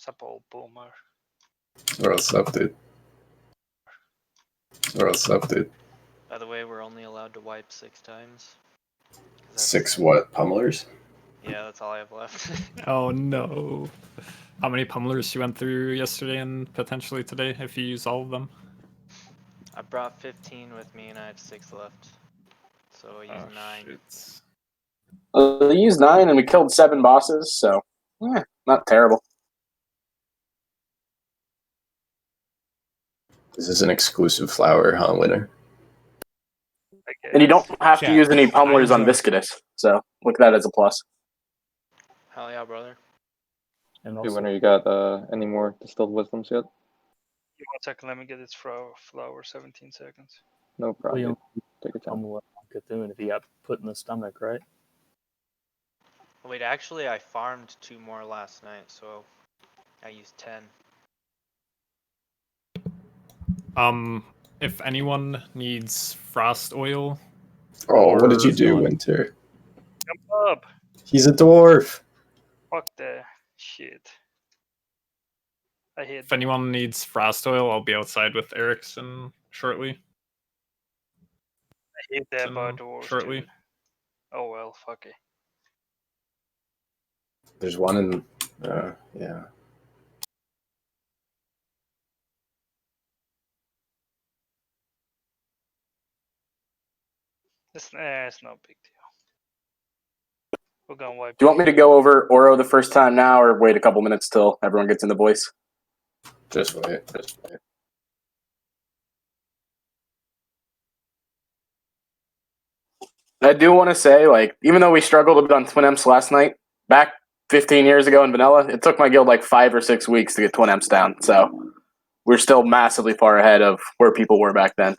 Sup, old boomer. What's up, dude? What's up, dude? By the way, we're only allowed to wipe 6 times. 6 what? Pummelers? Yeah, that's all I have left. Oh no. How many pummelers you went through yesterday and potentially today if you use all of them? I brought 15 with me and I have 6 left. So I used 9. Shit. We used 9 and we killed 7 bosses, so yeah, not terrible. This is an exclusive flower, huh, winner? And you don't have to Chat. use any pummelers on enjoy- Viscidus, so look at that as a plus. Hell yeah, brother. And Hey, also, winner, you got any more distilled wisdoms yet? Give me 1 second, let me get this flower 17 seconds. No problem. Leon, dude. Take your time. pummel on Cthulhu if he got put in the stomach, right? Wait, actually I farmed 2 more last night, so I used 10. If anyone needs frost oil. Oh, what did you or do, not- Winter? Jump up! He's a dwarf! Fuck the shit. I hit. If anyone needs frost oil, I'll be outside with Erickson shortly. I hit that by dwarves Shortly. too. Oh well, fuck it. There's one in... yeah. It's no big deal. We're gonna wipe. Do you want me to go over Oro the first time now, or wait a couple minutes till everyone gets in the voice? Just wait. I do want to say, like, even though we struggled a bit on Twin Emps last night, back 15 years ago in Vanilla, it took my guild like 5 or 6 weeks to get Twin Emps down. So we're still massively far ahead of where people were back then.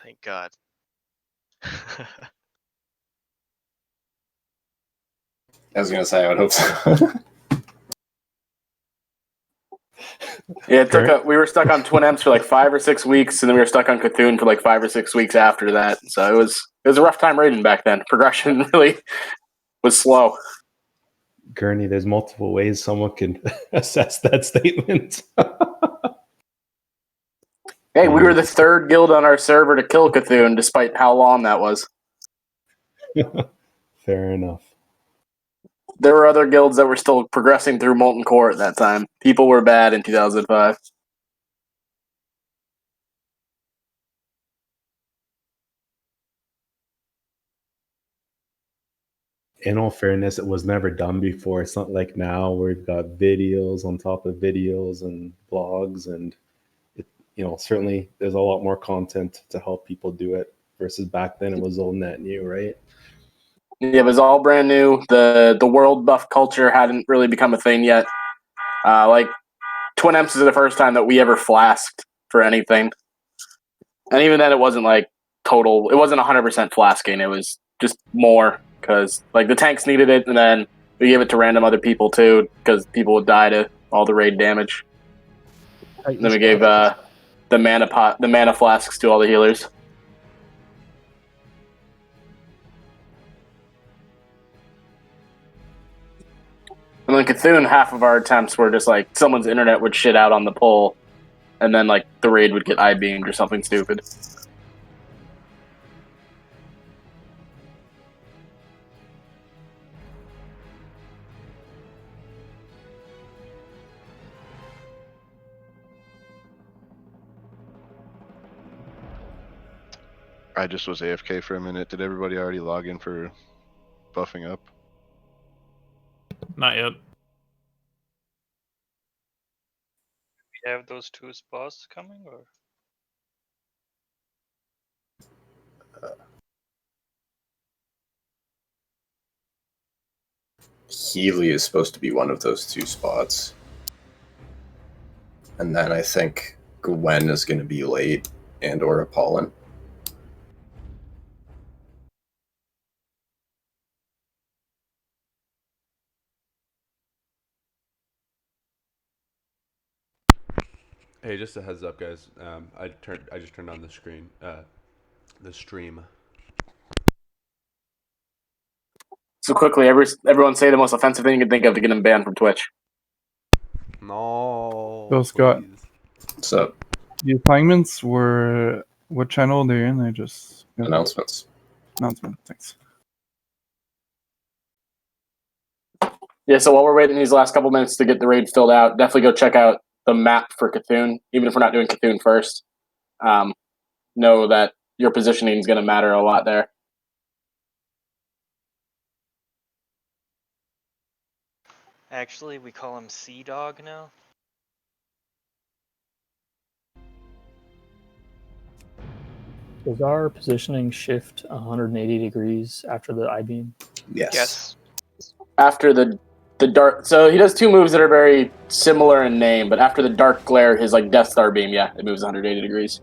Thank God. I was gonna say, I would hope so. Yeah, we were stuck on Twin Emps for like 5 or 6 weeks, and then we were stuck on Cthulhu for like 5 or 6 weeks after that. So it was a rough time raiding back then. Progression really was slow. Gurney, there's multiple ways someone can assess that statement. Hey, we were the 3rd guild on our server to kill Cthulhu, despite how long that was. Fair enough. There were other guilds that were still progressing through Molten Core at that time. People were bad in 2005. In all fairness, it was never done before. It's not like now where we've got videos on top of videos and blogs, and certainly there's a lot more content to help people do it versus back then it was all net new, right? Yeah, it was all brand new. The world buff culture hadn't really become a thing yet. Like Twin Emps is the first time that we ever flasked for anything, and even then, it wasn't like total. It wasn't 100% flasking. It was just more because like the tanks needed it, and then we gave it to random other people too because people would die to all the raid damage. And then we gave the mana flasks to all the healers. And then Cthulhu, half of our attempts were just like someone's internet would shit out on the pole, and then like the raid would get I-beamed or something stupid. I just was AFK for a minute. Did everybody already log in for buffing up? Not yet. We have those 2 spots coming, or Healy is supposed to be one of those 2 spots. And then I think Gwen is going to be late, and or Apollon. Hey, just a heads up, guys. I just turned on the stream. So quickly, everyone say the most offensive thing you can think of to get him banned from Twitch. No. So, Scott, please. What's up? the assignments were what channel they're in? I just Announcements. announcement. Thanks. Yeah, so while we're waiting these last couple minutes to get the raid filled out, definitely go check out the map for Cthulhu, even if we're not doing Cthulhu first. Know that your positioning is going to matter a lot there. Actually, we call him Sea Dog now. Does our positioning shift 180 degrees after the I-beam? Yes. After the dark, so he does two moves that are very similar in name, but after the dark glare, his like Death Star beam, yeah, it moves 180 degrees.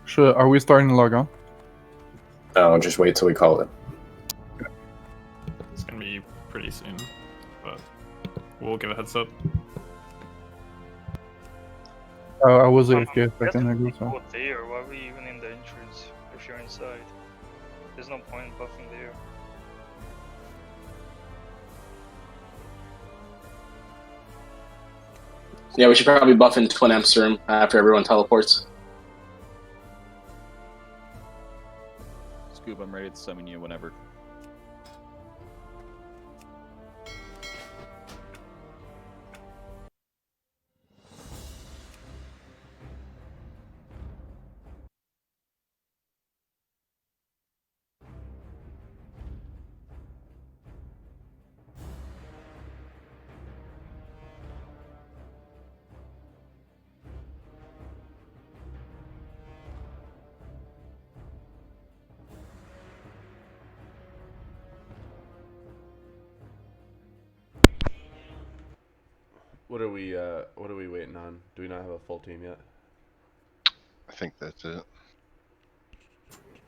Sure. Are we starting to log on? No, just wait till we call it. It's gonna be pretty soon, but we'll give a heads up. I was I'm AFK a second ago, guessing so. we go there. Why are we even in the entrance if you're inside? There's no point in buffing there. Yeah, we should probably buff in Twin Emp's room after everyone teleports. Scoob, I'm ready to summon you whenever. What are we waiting on? Do we not have a full team yet? I think that's it.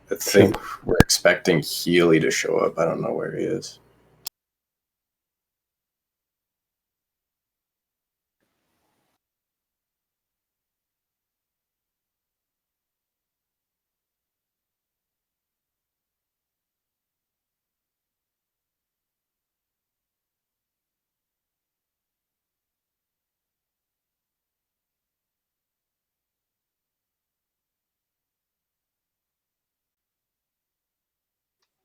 I think we're expecting Healy to show up. I don't know where he is.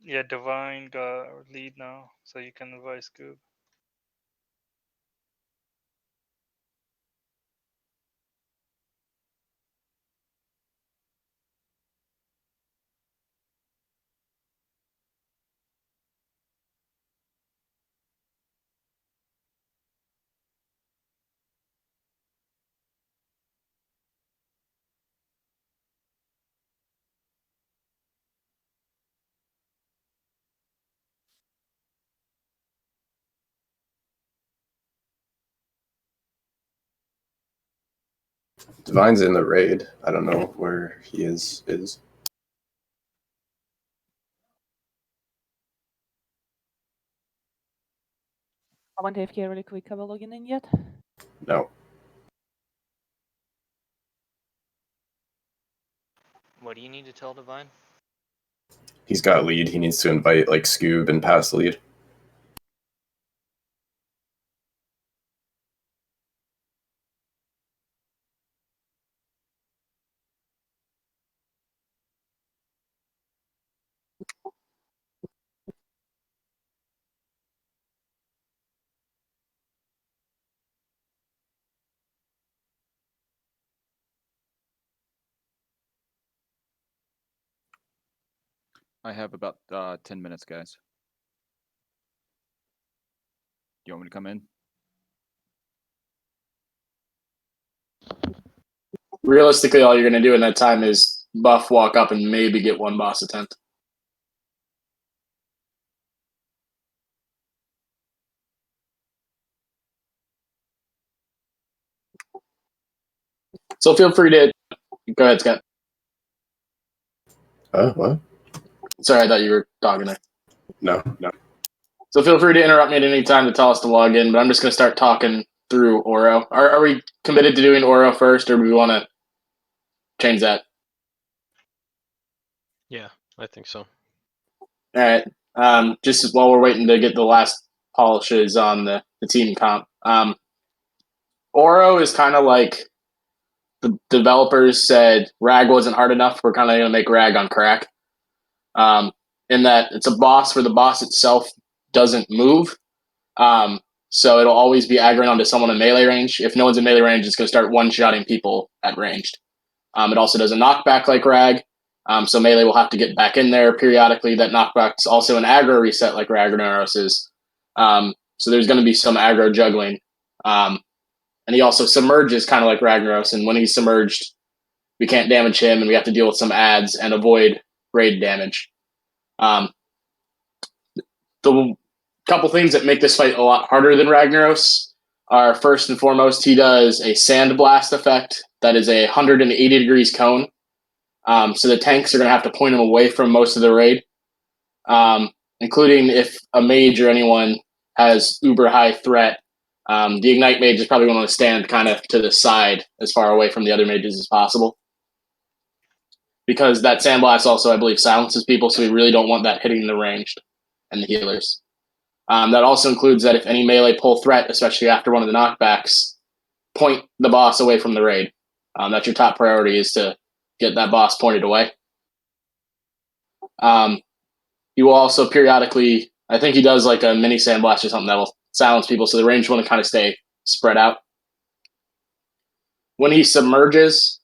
Yeah, Divine got our lead now, so you can advise Scoob. Divine's in the raid. I don't know where he is. I went AFK really quick. Have I logged in yet? No. What do you need to tell Divine? He's got lead. He needs to invite like Scoob and pass lead. I have about 10 minutes, guys. Do you want me to come in? Realistically, all you're going to do in that time is buff, walk up, and maybe get one boss attempt. So feel free to Go ahead, Scott. What? Sorry, I thought you were talking there. No. So feel free to interrupt me at any time to tell us to log in, but I'm just going to start talking through Oro. Are we committed to doing Oro first, or do we want to change that? Yeah, I think so. All right. Just while we're waiting to get the last polishes on the team comp. Oro is kind of like the developers said RAG wasn't hard enough. We're kind of going to make RAG on crack. In that it's a boss where the boss itself doesn't move. So it'll always be aggroing onto someone in melee range. If no one's in melee range, it's going to start one-shotting people at ranged. It also does a knockback like RAG. So melee will have to get back in there periodically. That knockback's also an aggro reset like Ragnaros is. So there's going to be some aggro juggling. And he also submerges kind of like Ragnaros. And when he's submerged, we can't damage him, and we have to deal with some adds and avoid raid damage. The couple things that make this fight a lot harder than Ragnaros are, first and foremost, he does a sand blast effect that is a 180 degrees cone. So the tanks are going to have to point him away from most of the raid, including if a mage or anyone has uber high threat. The Ignite mage is probably going to stand kind of to the side as far away from the other mages as possible. Because that sandblast also, I believe, silences people, so we really don't want that hitting the ranged and the healers. That also includes that if any melee pull threat, especially after one of the knockbacks, point the boss away from the raid. That's your top priority, is to get that boss pointed away. He will also periodically, I think he does like a mini sandblast or something that will silence people, so the ranged want to kind of stay spread out. When he submerges,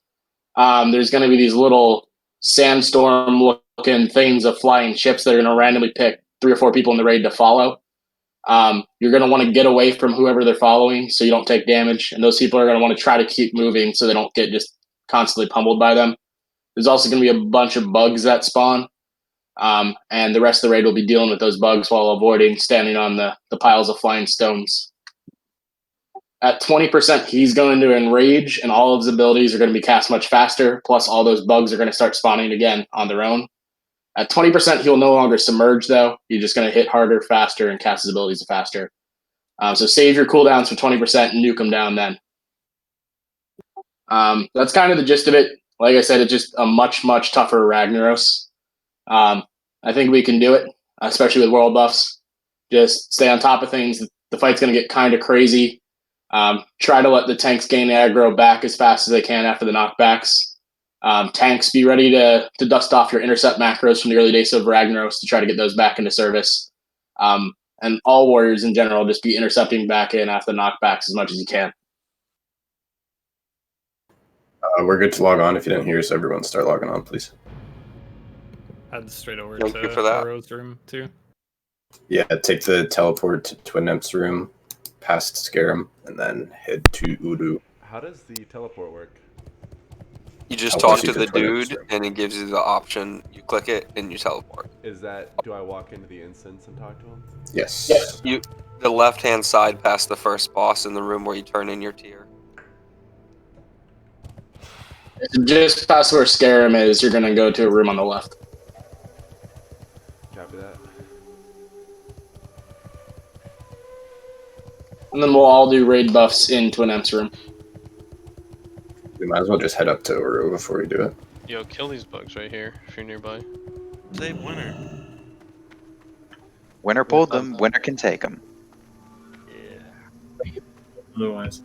there's going to be these little sandstorm-looking things of flying ships that are going to randomly pick 3 or 4 people in the raid to follow. You're going to want to get away from whoever they're following so you don't take damage, and those people are going to want to try to keep moving so they don't get just constantly pummeled by them. There's also going to be a bunch of bugs that spawn, and the rest of the raid will be dealing with those bugs while avoiding standing on the piles of flying stones. At 20%, he's going to enrage, and all of his abilities are going to be cast much faster, plus all those bugs are going to start spawning again on their own. At 20%, he'll no longer submerge, though. He's just going to hit harder, faster, and cast his abilities faster. So save your cooldowns for 20% and nuke him down then. That's kind of the gist of it. Like I said, it's just a much, much tougher Ragnaros. I think we can do it, especially with world buffs. Just stay on top of things. The fight's going to get kind of crazy. Try to let the tanks gain aggro back as fast as they can after the knockbacks. Tanks, be ready to dust off your intercept macros from the early days of Ragnaros to try to get those back into service. And all warriors in general, just be intercepting back in after the knockbacks as much as you can. We're good to log on. If you didn't hear us, everyone start logging on, please. Head straight over Thank to you for that. Oro's room, too. Yeah, take the teleport to Twin Emp's room, past Scarum, and then head to Udu. How does the teleport work? You just I'll talk push you to to the Twin Emp's dude, room. and it gives you the option. You click it, and you teleport. Is that, do I walk into the instance and talk to him? Yes. The left-hand side past the first boss in the room where you turn in your tier. Just past where Scarum is, you're going to go to a room on the left. Copy that. And then we'll all do raid buffs in Twin Emp's room. We might as well just head up to Uru before we do it. Yo, kill these bugs right here if you're nearby. Save winner. Winner pulled them, winner can take them. Yeah. Otherwise.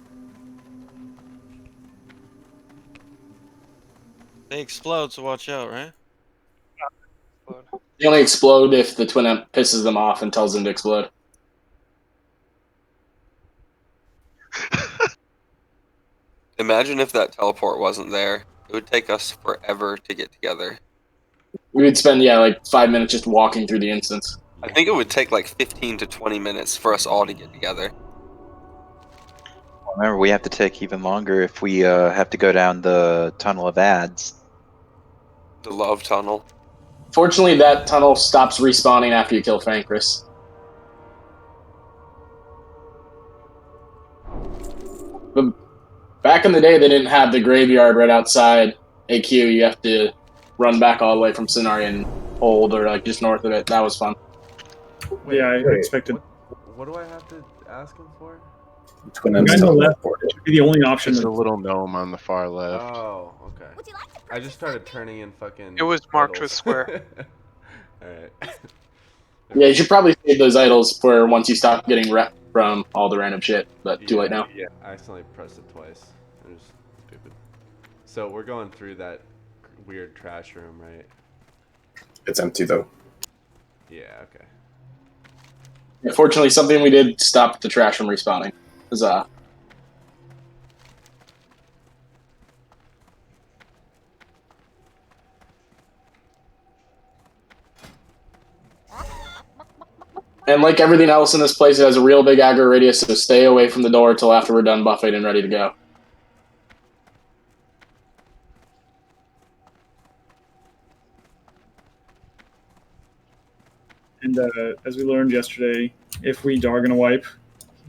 They explode, so watch out, right? They only explode if the Twin Emp pisses them off and tells them to explode. Imagine if that teleport wasn't there. It would take us forever to get together. We would spend, like 5 minutes just walking through the instance. I think it would take like 15 to 20 minutes for us all to get together. Remember, we have to take even longer if we have to go down the tunnel of ads. The love tunnel. Fortunately, that tunnel stops respawning after you kill Fankris. But back in the day, they didn't have the graveyard right outside AQ, you have to run back all the way from Cenari and hold, or like just north of it. That was fun. Yeah, I expected. What do I have to ask him for? Twin The M's guy on the left teleported. should be the only option. There's a little gnome on the far left. Oh, okay. I just started turning in fucking. It was marked idols. with square. Alright. Yeah, you should probably save those idols for once you stop getting rep from all the random shit, but too late now. Yeah, I accidentally pressed it twice. It was stupid. So we're going through that weird trash room, right? It's empty though. Yeah, okay. Yeah, fortunately, something we did stop the trash from respawning. Huzzah. And like everything else in this place, it has a real big aggro radius, so stay away from the door until after we're done buffing and ready to go. And as we learned yesterday, if we Dargon a wipe,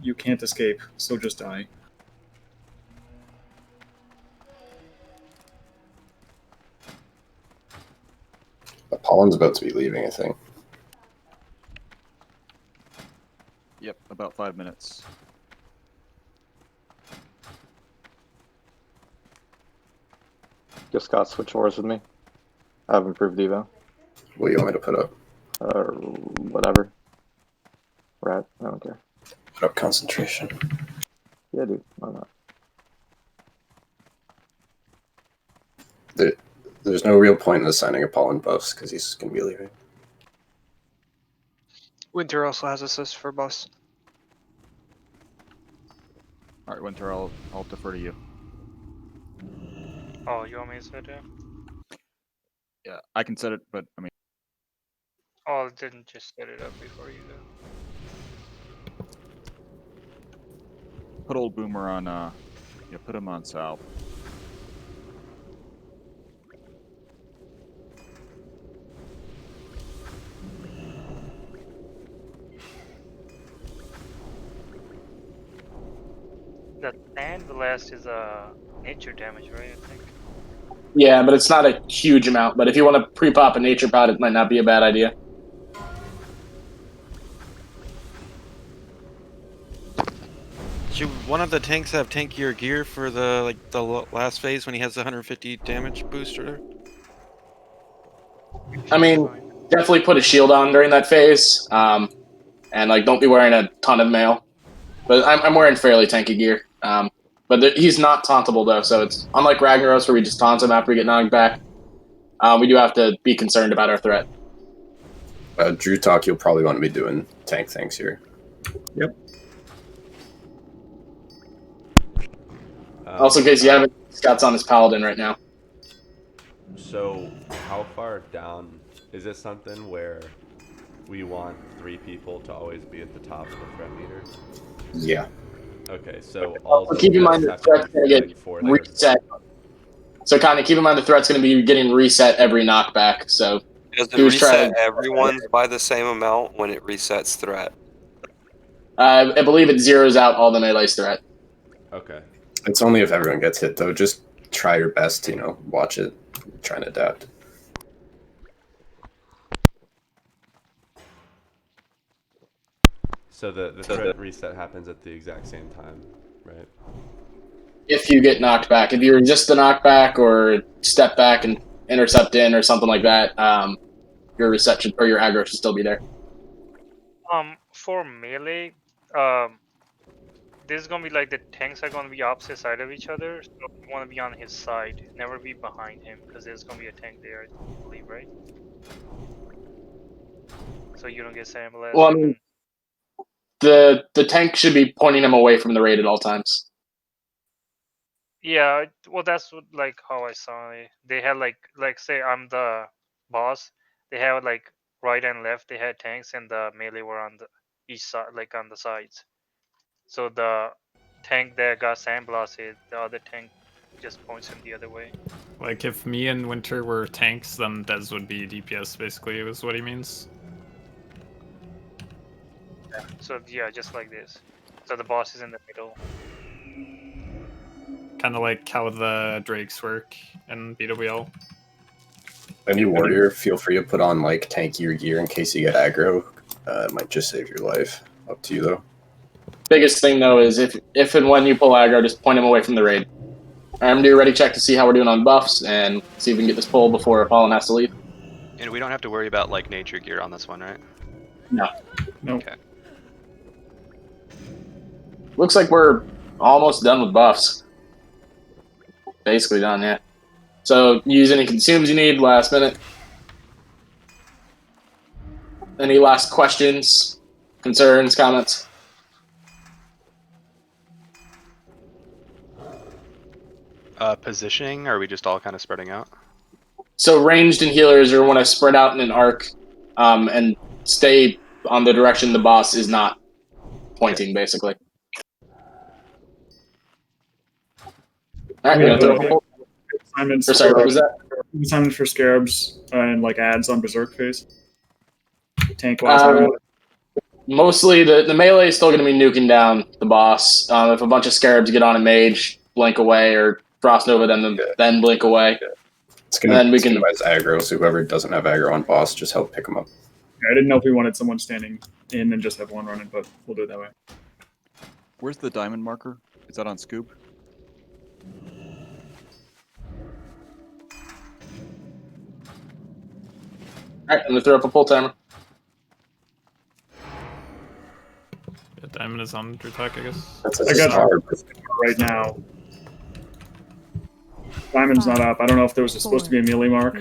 you can't escape, so just die. Apollo's about to be leaving, I think. Yep, about 5 minutes. Just got switch ores with me. I have improved Devo. What do you want me to put up? Whatever. Rat, I don't care. Put up concentration. Yeah, dude, why not? There's no real point in assigning Apollon buffs because he's going to be leaving. Winter also has assist for boss. Alright, Winter, I'll defer to you. Oh, you want me to set it? Yeah, I can set it, but I mean. Oh, I didn't just set it up before you go. Put old Boomer on, yeah, put him on south. The sand blast is nature damage, right? I think. Yeah, but it's not a huge amount. But if you want to pre-pop a nature pod, it might not be a bad idea. Should one of the tanks have tankier gear for the last phase when he has the 150 damage booster? I mean, definitely put a shield on during that phase, and like don't be wearing a ton of mail. But I'm wearing fairly tanky gear. But he's not tauntable though, so it's unlike Ragnaros where we just taunt him after we get knocked back. We do have to be concerned about our threat. Drew Talk, you'll probably want to be doing tank things here. Yep. Also, in case you haven't, Scott's on his paladin right now. So, how far down is this something where we want 3 people to always be at the top of the threat meter? Yeah. Okay, so all. So keep in mind the threat's going to get reset. So kind of keep in mind the threat's going to be getting reset every knockback. So Does it reset everyone's by the same amount when it resets threat? I believe it zeroes out all the melee's threat. Okay. It's only if everyone gets hit though. Just try your best to, watch it, try and adapt. So the threat reset happens at the exact same time, right? If you get knocked back, if you resist the knockback or step back and intercept in or something like that, your reception or your aggro should still be there. For melee, this is gonna be like the tanks are gonna be opposite side of each other, so you wanna be on his side, never be behind him, because there's gonna be a tank there, I believe, right? So you don't get sandblasted. Well, I mean, the tank should be pointing him away from the raid at all times. Yeah, well, that's like how I saw it. They had like say I'm the boss. They had like right and left. They had tanks, and the melee were on the each side, like on the sides. So the tank that got sandblasted, the other tank just points him the other way. Like if me and Winter were tanks, then Dez would be DPS. Basically, is what he means. So yeah, just like this. So the boss is in the middle. kind of like how the Drakes work in BWL. Any warrior, feel free to put on like tankier gear in case you get aggro. It might just save your life. Up to you though. Biggest thing though is if and when you pull aggro, just point him away from the raid. Alright, I'm gonna do a ready check to see how we're doing on buffs and see if we can get this pull before Fallen has to leave. And we don't have to worry about like nature gear on this one, right? No. No. Okay. Looks like we're almost done with buffs. Basically done, yeah. So use any consumes you need last minute. Any last questions, concerns, comments? Positioning, or are we just all kind of spreading out? So ranged and healers are want to spread out in an arc and stay on the direction the boss is not pointing, basically. All right, We we're have gonna throw a pull. assignments Or sorry, what was that? Assignments for scarabs and like ads on berserk phase. Tank wise. Mostly the melee is still going to be nuking down the boss. If a bunch of scarabs get on a mage, blink away, or frost nova then blink away. It's gonna, And then we it's can- gonna res aggro, so whoever doesn't have aggro on boss, just help pick them up. I didn't know if we wanted someone standing in and just have one running, but we'll do it that way. Where's the diamond marker? Is that on Scoop? Alright, I'm going to throw up a pull timer. Yeah, Diamond is on attack, I guess. I got right now. Diamond's not up. I don't know if there was supposed to be a melee mark.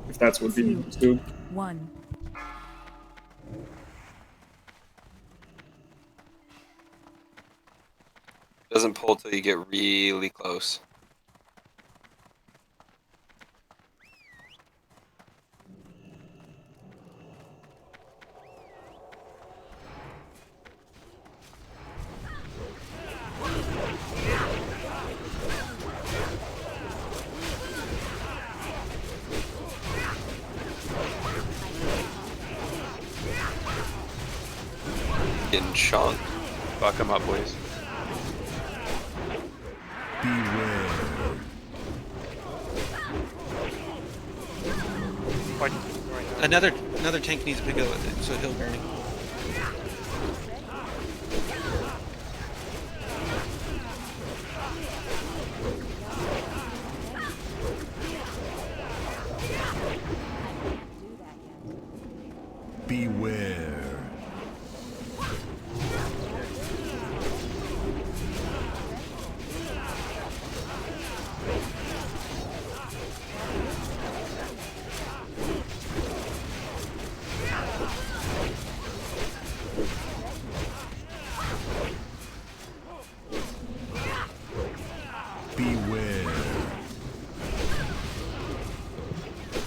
If that's what would be Scoob. 1. Doesn't pull till you get really close. Getting chunked. Fuck them up, boys. Another tank needs to pick up so hill burning. Beware.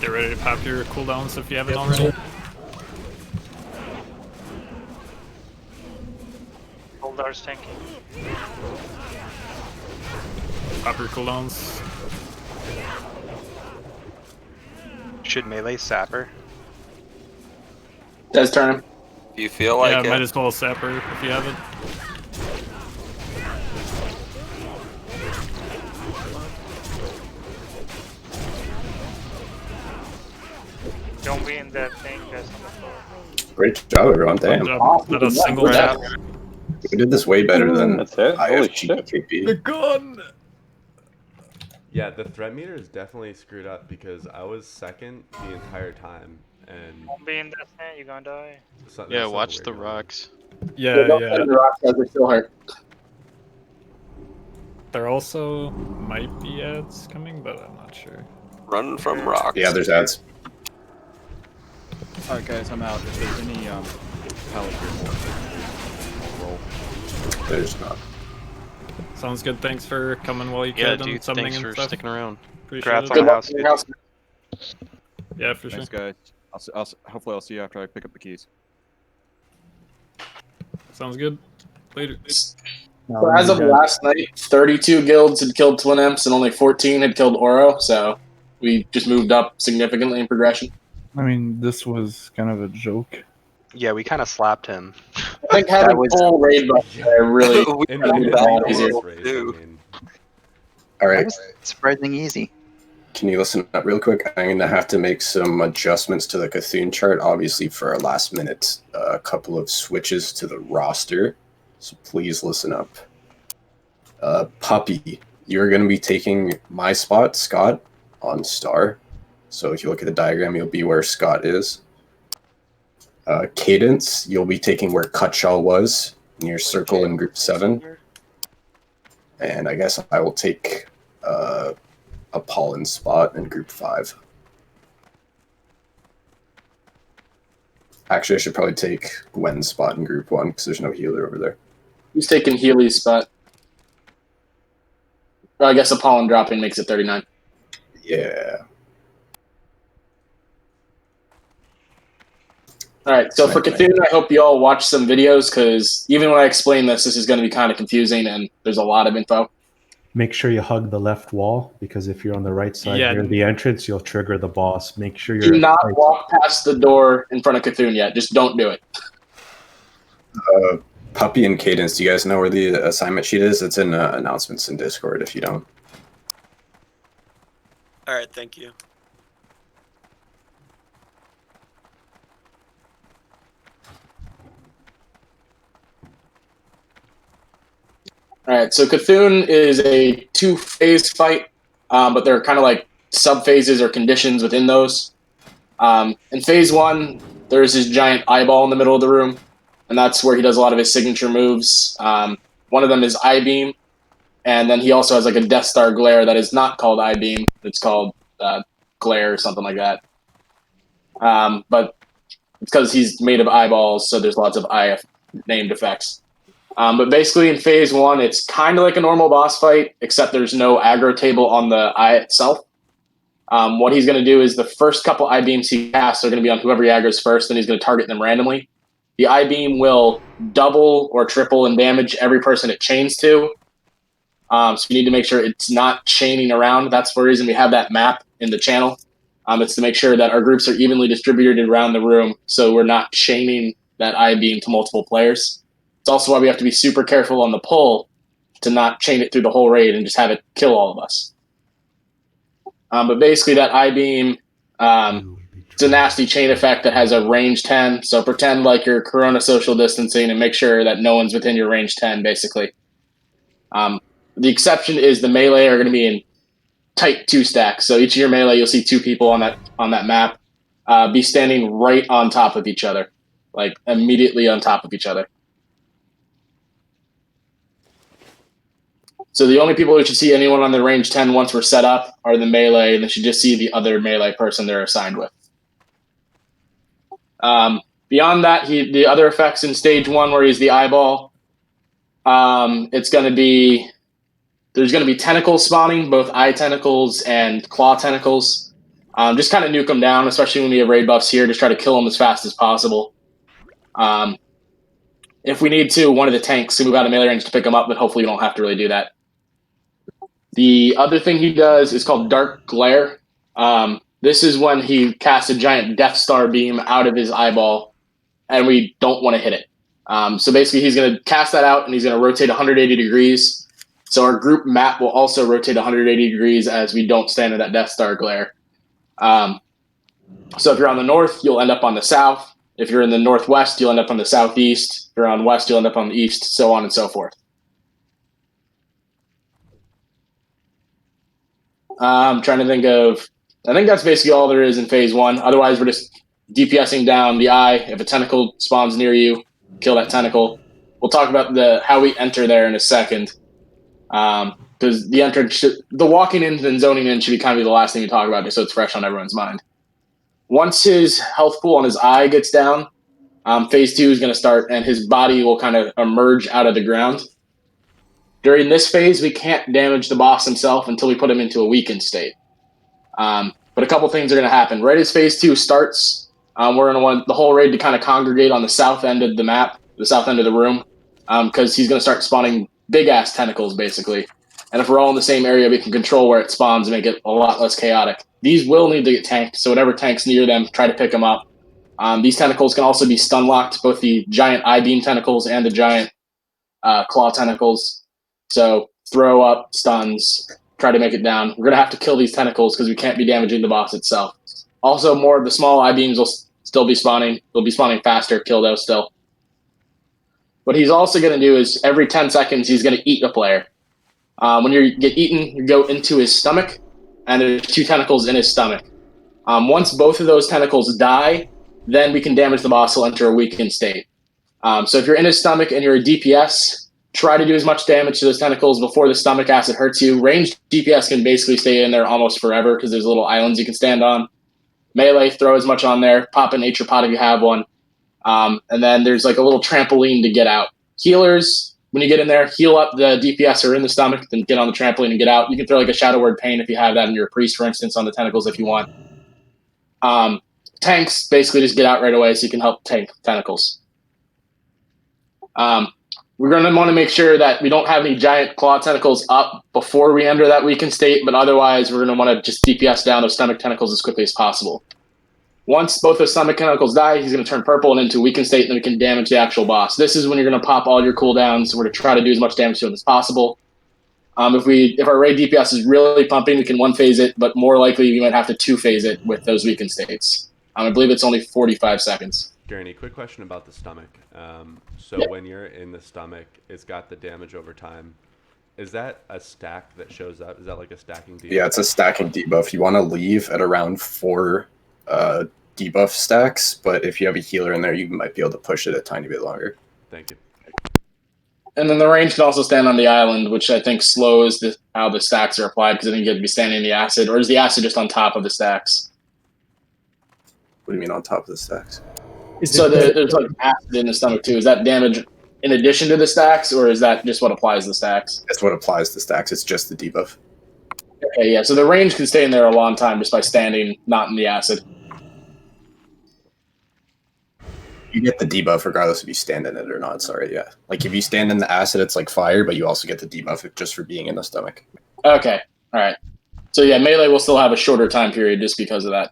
Get ready to pop your cooldowns if you haven't already. Goldar's tanking. Pop your cooldowns. Should melee sapper? Does turn him. If you feel like Yeah, it. might as well sapper if you haven't. Don't be in that thing, guys. Great job, everyone. Damn. Not a single tap. We did this way better than That's it? Holy IFGKP. gun! Yeah, the threat meter is definitely screwed up because I was second the entire time, and Don't be in that thing, you're gonna die. Yeah, watch the rocks. Yeah, don't yeah. let the rocks as they still hurt. There also might be ads coming, but I'm not sure. Running from rocks. Yeah, there's ads. Alright guys, I'm out. If there's any pallet here, I'll roll. There's not. Sounds good. Thanks for coming while you Yeah, could dude, and summoning thanks and for stuff. sticking around. Appreciate Congrats it. on Good the luck house, in your dude. house. Yeah, for Thanks, sure. guys. Hopefully I'll see you after I pick up the keys. Sounds good. Later. So as of last night, 32 guilds had killed Twin Imps and only 14 had killed Oro, so we just moved up significantly in progression. I mean, this was kind of a joke. Yeah, we kind of slapped him. I think having full raid buff there really We kinda made it a lot easier. All right. That was surprisingly easy. Can you listen up real quick? I'm going to have to make some adjustments to the Cthulhu chart, obviously, for our last minute. A couple of switches to the roster. So please listen up. Puppy, you're going to be taking my spot, Scott, on Star. So if you look at the diagram, you'll be where Scott is. Cadence, you'll be taking where Cutshaw was, near Circle in Group 7. And I guess I will take a Pollen spot in Group 5. Actually, I should probably take Gwen's spot in Group 1 because there's no healer over there. Who's taking Healy's spot? Well, I guess a Pollen dropping makes it 39. Yeah. All right, so for Cthulhu, I hope you all watch some videos because even when I explain this is going to be kind of confusing and there's a lot of info. Make sure you hug the left wall because if you're on the right side near the entrance, you'll trigger the boss. Make sure you're Do not walk past the door in front of Cthulhu yet. Just don't do it. Puppy and Cadence, do you guys know where the assignment sheet is? It's in announcements in Discord if you don't. All right, thank you. All right, so Cthulhu is a 2-phase fight, but there are kind of like sub-phases or conditions within those. In phase 1, there's this giant eyeball in the middle of the room, and that's where he does a lot of his signature moves. One of them is I-Beam, and then he also has like a Death Star glare that is not called I-Beam. It's called glare or something like that. But it's because he's made of eyeballs, so there's lots of I-named effects. But basically in phase 1, it's kind of like a normal boss fight, except there's no aggro table on the eye itself. What he's going to do is the first couple I-beams he casts are going to be on whoever he aggro's first, then he's going to target them randomly. The I-beam will double or triple in damage every person it chains to. So you need to make sure it's not chaining around. That's the reason we have that map in the channel. It's to make sure that our groups are evenly distributed around the room, so we're not chaining that I-beam to multiple players. It's also why we have to be super careful on the pull to not chain it through the whole raid and just have it kill all of us. But basically that I-beam, it's a nasty chain effect that has a range 10. So pretend like you're Corona social distancing and make sure that no one's within your range 10, basically. The exception is the melee are going to be in tight 2 stacks. So each of your melee, you'll see 2 people on that map be standing right on top of each other, like immediately on top of each other. So the only people who should see anyone on the range 10 once we're set up are the melee, and they should just see the other melee person they're assigned with. Beyond that, the other effects in stage 1 where he's the eyeball, there's going to be tentacles spawning, both eye tentacles and claw tentacles. Just kind of nuke them down, especially when we have raid buffs here, just try to kill them as fast as possible. If we need to, one of the tanks can move out of melee range to pick them up, but hopefully we don't have to really do that. The other thing he does is called Dark Glare. This is when he casts a giant Death Star beam out of his eyeball, and we don't want to hit it. So basically he's going to cast that out, and he's going to rotate 180 degrees. So our group map will also rotate 180 degrees as we don't stand in that Death Star glare. So if you're on the north, you'll end up on the south. If you're in the northwest, you'll end up on the southeast. If you're on west, you'll end up on the east, so on and so forth. I'm trying to think of... I think that's basically all there is in phase 1. Otherwise, we're just DPSing down the eye. If a tentacle spawns near you, kill that tentacle. We'll talk about how we enter there in a second. Because the walking in and zoning in should be kind of the last thing we talk about, just so it's fresh on everyone's mind. Once his health pool on his eye gets down, phase 2 is going to start, and his body will kind of emerge out of the ground. During this phase, we can't damage the boss himself until we put him into a weakened state. But a couple things are going to happen. Right as phase 2 starts, we're going to want the whole raid to kind of congregate on the south end of the map, the south end of the room, because he's going to start spawning big-ass tentacles, basically. And if we're all in the same area, we can control where it spawns and make it a lot less chaotic. These will need to get tanked, so whatever tank's near them, try to pick them up. These tentacles can also be stun-locked, both the giant I-beam tentacles and the giant claw tentacles. So throw up, stuns, try to make it down. We're going to have to kill these tentacles because we can't be damaging the boss itself. Also, more of the small I-beams will still be spawning. They'll be spawning faster, kill those still. What he's also going to do is every 10 seconds, he's going to eat a player. When you get eaten, you go into his stomach, and there's 2 tentacles in his stomach. Once both of those tentacles die, then we can damage the boss. He'll enter a weakened state. So if you're in his stomach and you're a DPS, try to do as much damage to those tentacles before the stomach acid hurts you. Ranged DPS can basically stay in there almost forever because there's little islands you can stand on. Melee, throw as much on there. Pop a nature pot if you have one. And then there's like a little trampoline to get out. Healers, when you get in there, heal up the DPS who are in the stomach, then get on the trampoline and get out. You can throw like a Shadow Word Pain if you have that in your priest, for instance, on the tentacles if you want. Tanks, basically just get out right away so you can help tank tentacles. We're going to want to make sure that we don't have any giant claw tentacles up before we enter that weakened state, but otherwise we're going to want to just DPS down those stomach tentacles as quickly as possible. Once both those stomach tentacles die, he's going to turn purple and into a weakened state, and then we can damage the actual boss. This is when you're going to pop all your cooldowns. We're going to try to do as much damage to him as possible. If our raid DPS is really pumping, we can 1-phase it, but more likely we might have to 2-phase it with those weakened states. I believe it's only 45 seconds. Gurney, quick question about the stomach. So when you're in the stomach, it's got the damage over time. Is that a stack that shows up? Is that like a stacking debuff? Yeah, it's a stacking debuff. You want to leave at around 4 debuff stacks, but if you have a healer in there, you might be able to push it a tiny bit longer. Thank you. And then the range can also stand on the island, which I think slows how the stacks are applied because then you get to be standing in the acid. Or is the acid just on top of the stacks? What do you mean on top of the stacks? So there's like acid in the stomach too. Is that damage in addition to the stacks, or is that just what applies to the stacks? That's what applies to stacks. It's just the debuff. Okay, yeah. So the range can stay in there a long time just by standing not in the acid. You get the debuff regardless if you stand in it or not. Sorry, yeah. Like if you stand in the acid, it's like fire, but you also get the debuff just for being in the stomach. Okay, all right. So yeah, melee will still have a shorter time period just because of that.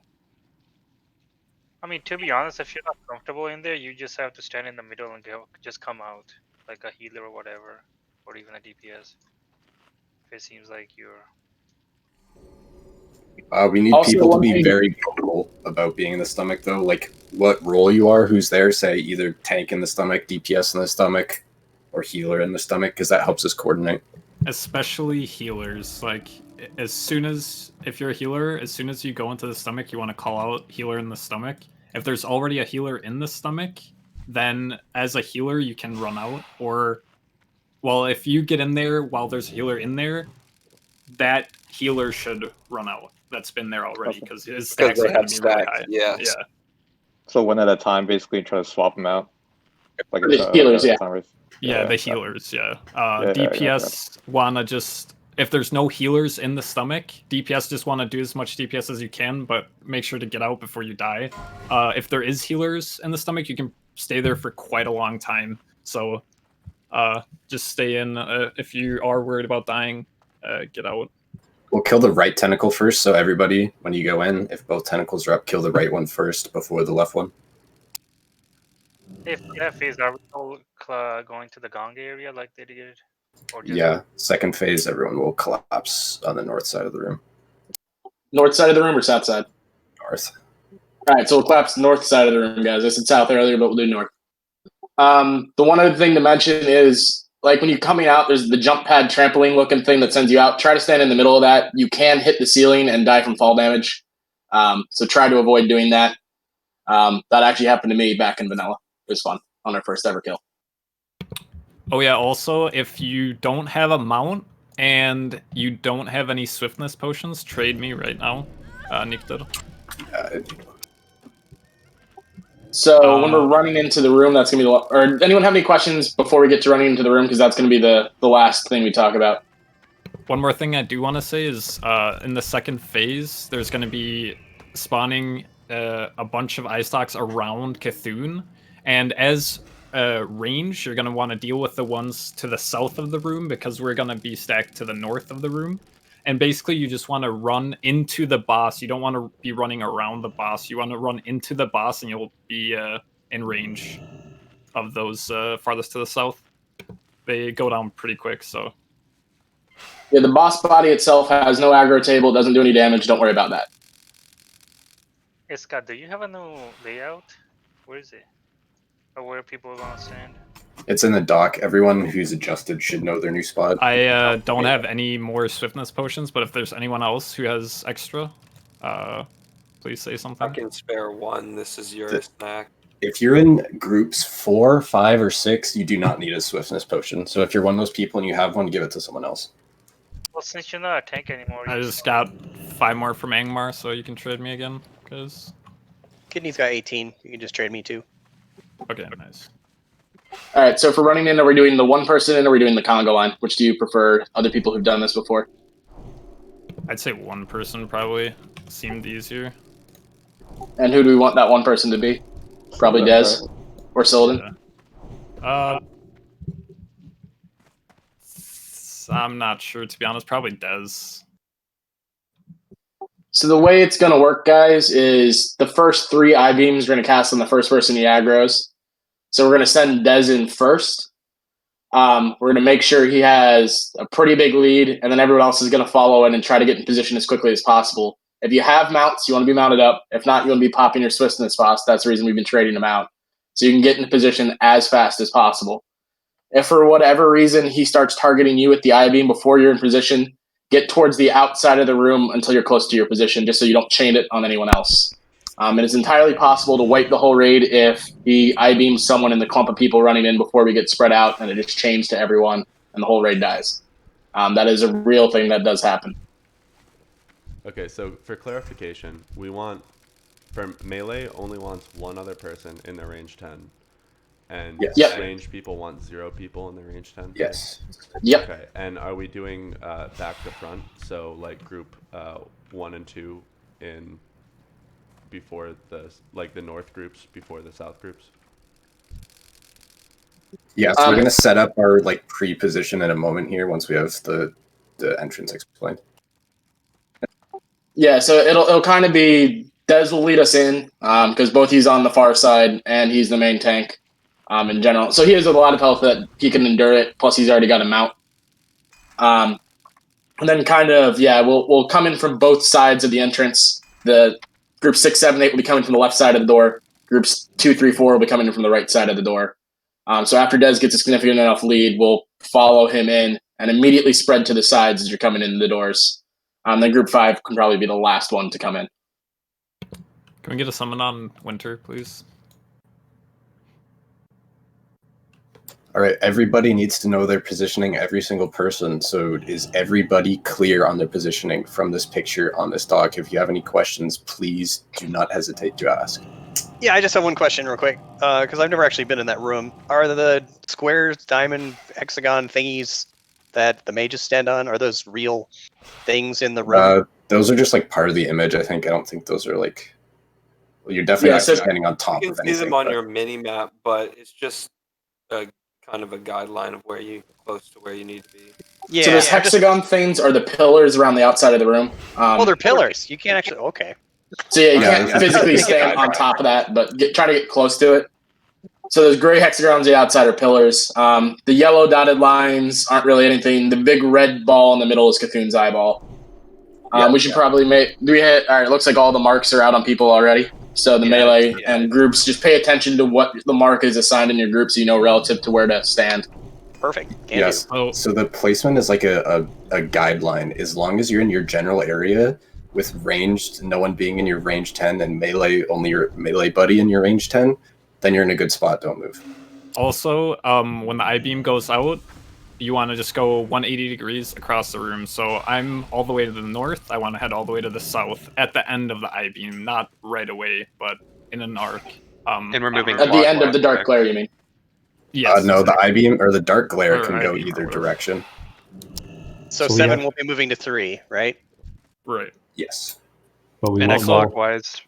I mean, to be honest, if you're not comfortable in there, you just have to stand in the middle and just come out, like a healer or whatever, or even a DPS. If it seems like you're... We need Also, people to one be thing- very vocal about being in the stomach, though. Like, what role you are, who's there, say either tank in the stomach, DPS in the stomach, or healer in the stomach, because that helps us coordinate. Especially healers. Like, if you're a healer, as soon as you go into the stomach, you want to call out healer in the stomach. If there's already a healer in the stomach, then as a healer, you can run out. Or, well, if you get in there while there's a healer in there, that healer should run out. That's been there already because his stacks are going to be really high. Yeah. So one at a time, basically, try to swap them out. Like The healers, yeah. Yeah, the healers, yeah. Yeah, DPS wanna just, if there's no healers in the stomach, DPS just wanna do as much DPS as you can, but make sure to get out before you die. If there is healers in the stomach, you can stay there for quite a long time. So just stay in. If you are worried about dying, get out. We'll kill the right tentacle first, so everybody, when you go in, if both tentacles are up, kill the right one first before the left one. If that phase, are we all going to the Gong area like they did? Or just... Yeah, second phase, everyone will collapse on the north side of the room. North side of the room or south side? North. All right, so we'll collapse north side of the room, guys. I said south earlier, but we'll do north. The one other thing to mention is, like, when you're coming out, there's the jump pad trampoline looking thing that sends you out. Try to stand in the middle of that. You can hit the ceiling and die from fall damage. So try to avoid doing that. That actually happened to me back in vanilla. It was fun on our first ever kill. Oh yeah, also, if you don't have a mount and you don't have any swiftness potions, trade me right now, Nikdar. So when we're running into the room, that's going to be or anyone have any questions before we get to running into the room? Because that's going to be the last thing we talk about. One more thing I do want to say is in the second phase, there's going to be spawning a bunch of eye stalks around Cthulhu. And as range, you're going to want to deal with the ones to the south of the room because we're going to be stacked to the north of the room. And basically, you just want to run into the boss. You don't want to be running around the boss. You want to run into the boss and you'll be in range of those farthest to the south. They go down pretty quick, so... Yeah, the boss body itself has no aggro table, doesn't do any damage. Don't worry about that. Hey Scott, do you have a new layout? Where is it? Or where people are gonna stand? It's in the dock. Everyone who's adjusted should know their new spot. I don't have any more swiftness potions, but if there's anyone else who has extra, please say something. I can spare one. This is your snack. If you're in groups 4, 5, or 6, you do not need a swiftness potion. So if you're one of those people and you have one, give it to someone else. Well, since you're not a tank anymore, I just got 5 more from Angmar, so you can trade me again, because... Kidney's got 18. You can just trade me 2. Okay, nice. All right, so for running in, are we doing the one person in or are we doing the Congo line? Which do you prefer? Other people who've done this before? I'd say one person probably seemed easier. And who do we want that one person to be? Probably Dez or Silden. I'm not sure, to be honest. Probably Dez. So the way it's going to work, guys, is the first 3 I-beams are going to cast on the first person he aggroes. So we're going to send Dez in first. We're going to make sure he has a pretty big lead, and then everyone else is going to follow in and try to get in position as quickly as possible. If you have mounts, you want to be mounted up. If not, you want to be popping your swiftness fast. That's the reason we've been trading them out. So you can get in position as fast as possible. If for whatever reason he starts targeting you with the I-beam before you're in position, get towards the outside of the room until you're close to your position, just so you don't chain it on anyone else. And it's entirely possible to wipe the whole raid if he I-beams someone in the clump of people running in before we get spread out, and it just chains to everyone, and the whole raid dies. That is a real thing that does happen. Okay, so for clarification, we want, for melee only wants one other person in their range 10. And Yes. range people want 0 people in their range 10? Yes. Yep. Okay, and are we doing back to front? So like group 1 and 2 in before the, like the north groups before the south groups? Yeah, so we're going to set up our like pre-position in a moment here once we have the entrance explained. Yeah, so it'll kind of be Dez will lead us in because both he's on the far side and he's the main tank in general. So he has a lot of health that he can endure it. Plus he's already got a mount. And then kind of we'll come in from both sides of the entrance. The group 6, 7, 8 will be coming from the left side of the door. Groups 2, 3, 4 will be coming in from the right side of the door. So after Dez gets a significant enough lead, we'll follow him in and immediately spread to the sides as you're coming in the doors. Then group 5 can probably be the last one to come in. Can we get a summon on Winter, please? All right, everybody needs to know their positioning, every single person. So is everybody clear on their positioning from this picture on this dock? If you have any questions, please do not hesitate to ask. Yeah, I just have one question real quick, because I've never actually been in that room. Are the squares, diamond, hexagon thingies that the mages stand on, are those real things in the room? Those are just like part of the image, I think. I don't think those are like... Well, you're definitely not standing on top You of can see anything. them on but- your mini map, but it's just a kind of a guideline of where you close to where you need to be. Yeah, so those hexagon things are the pillars around the outside of the room. Oh, they're pillars. You can't actually... Okay. So yeah, you Yeah, can't this is- physically stand on top of that, but try to get close to it. So those gray hexagons on the outside are pillars. The yellow dotted lines aren't really anything. The big red ball in the middle is Cthulhu's eyeball. We should probably make... Do we hit... All right, it looks like all the marks are out on people already. So the melee and groups, just pay attention to what the mark is assigned in your group so you know relative to where to stand. Perfect. Yes. So the placement is like a guideline. As long as you're in your general area with ranged, no one being in your range 10, and melee, only your melee buddy in your range 10, then you're in a good spot. Don't move. Also, when the I-beam goes out, you want to just go 180 degrees across the room. So I'm all the way to the north. I want to head all the way to the south at the end of the I-beam, not right away, but in an arc. And we're moving At the end of the dark glare, you mean? Yes. No, the I-beam or the dark glare Or can go I-beam or either whatever. direction. So So we 7 have- will be moving to 3, right? Right. Yes. But we And won't know. clockwise.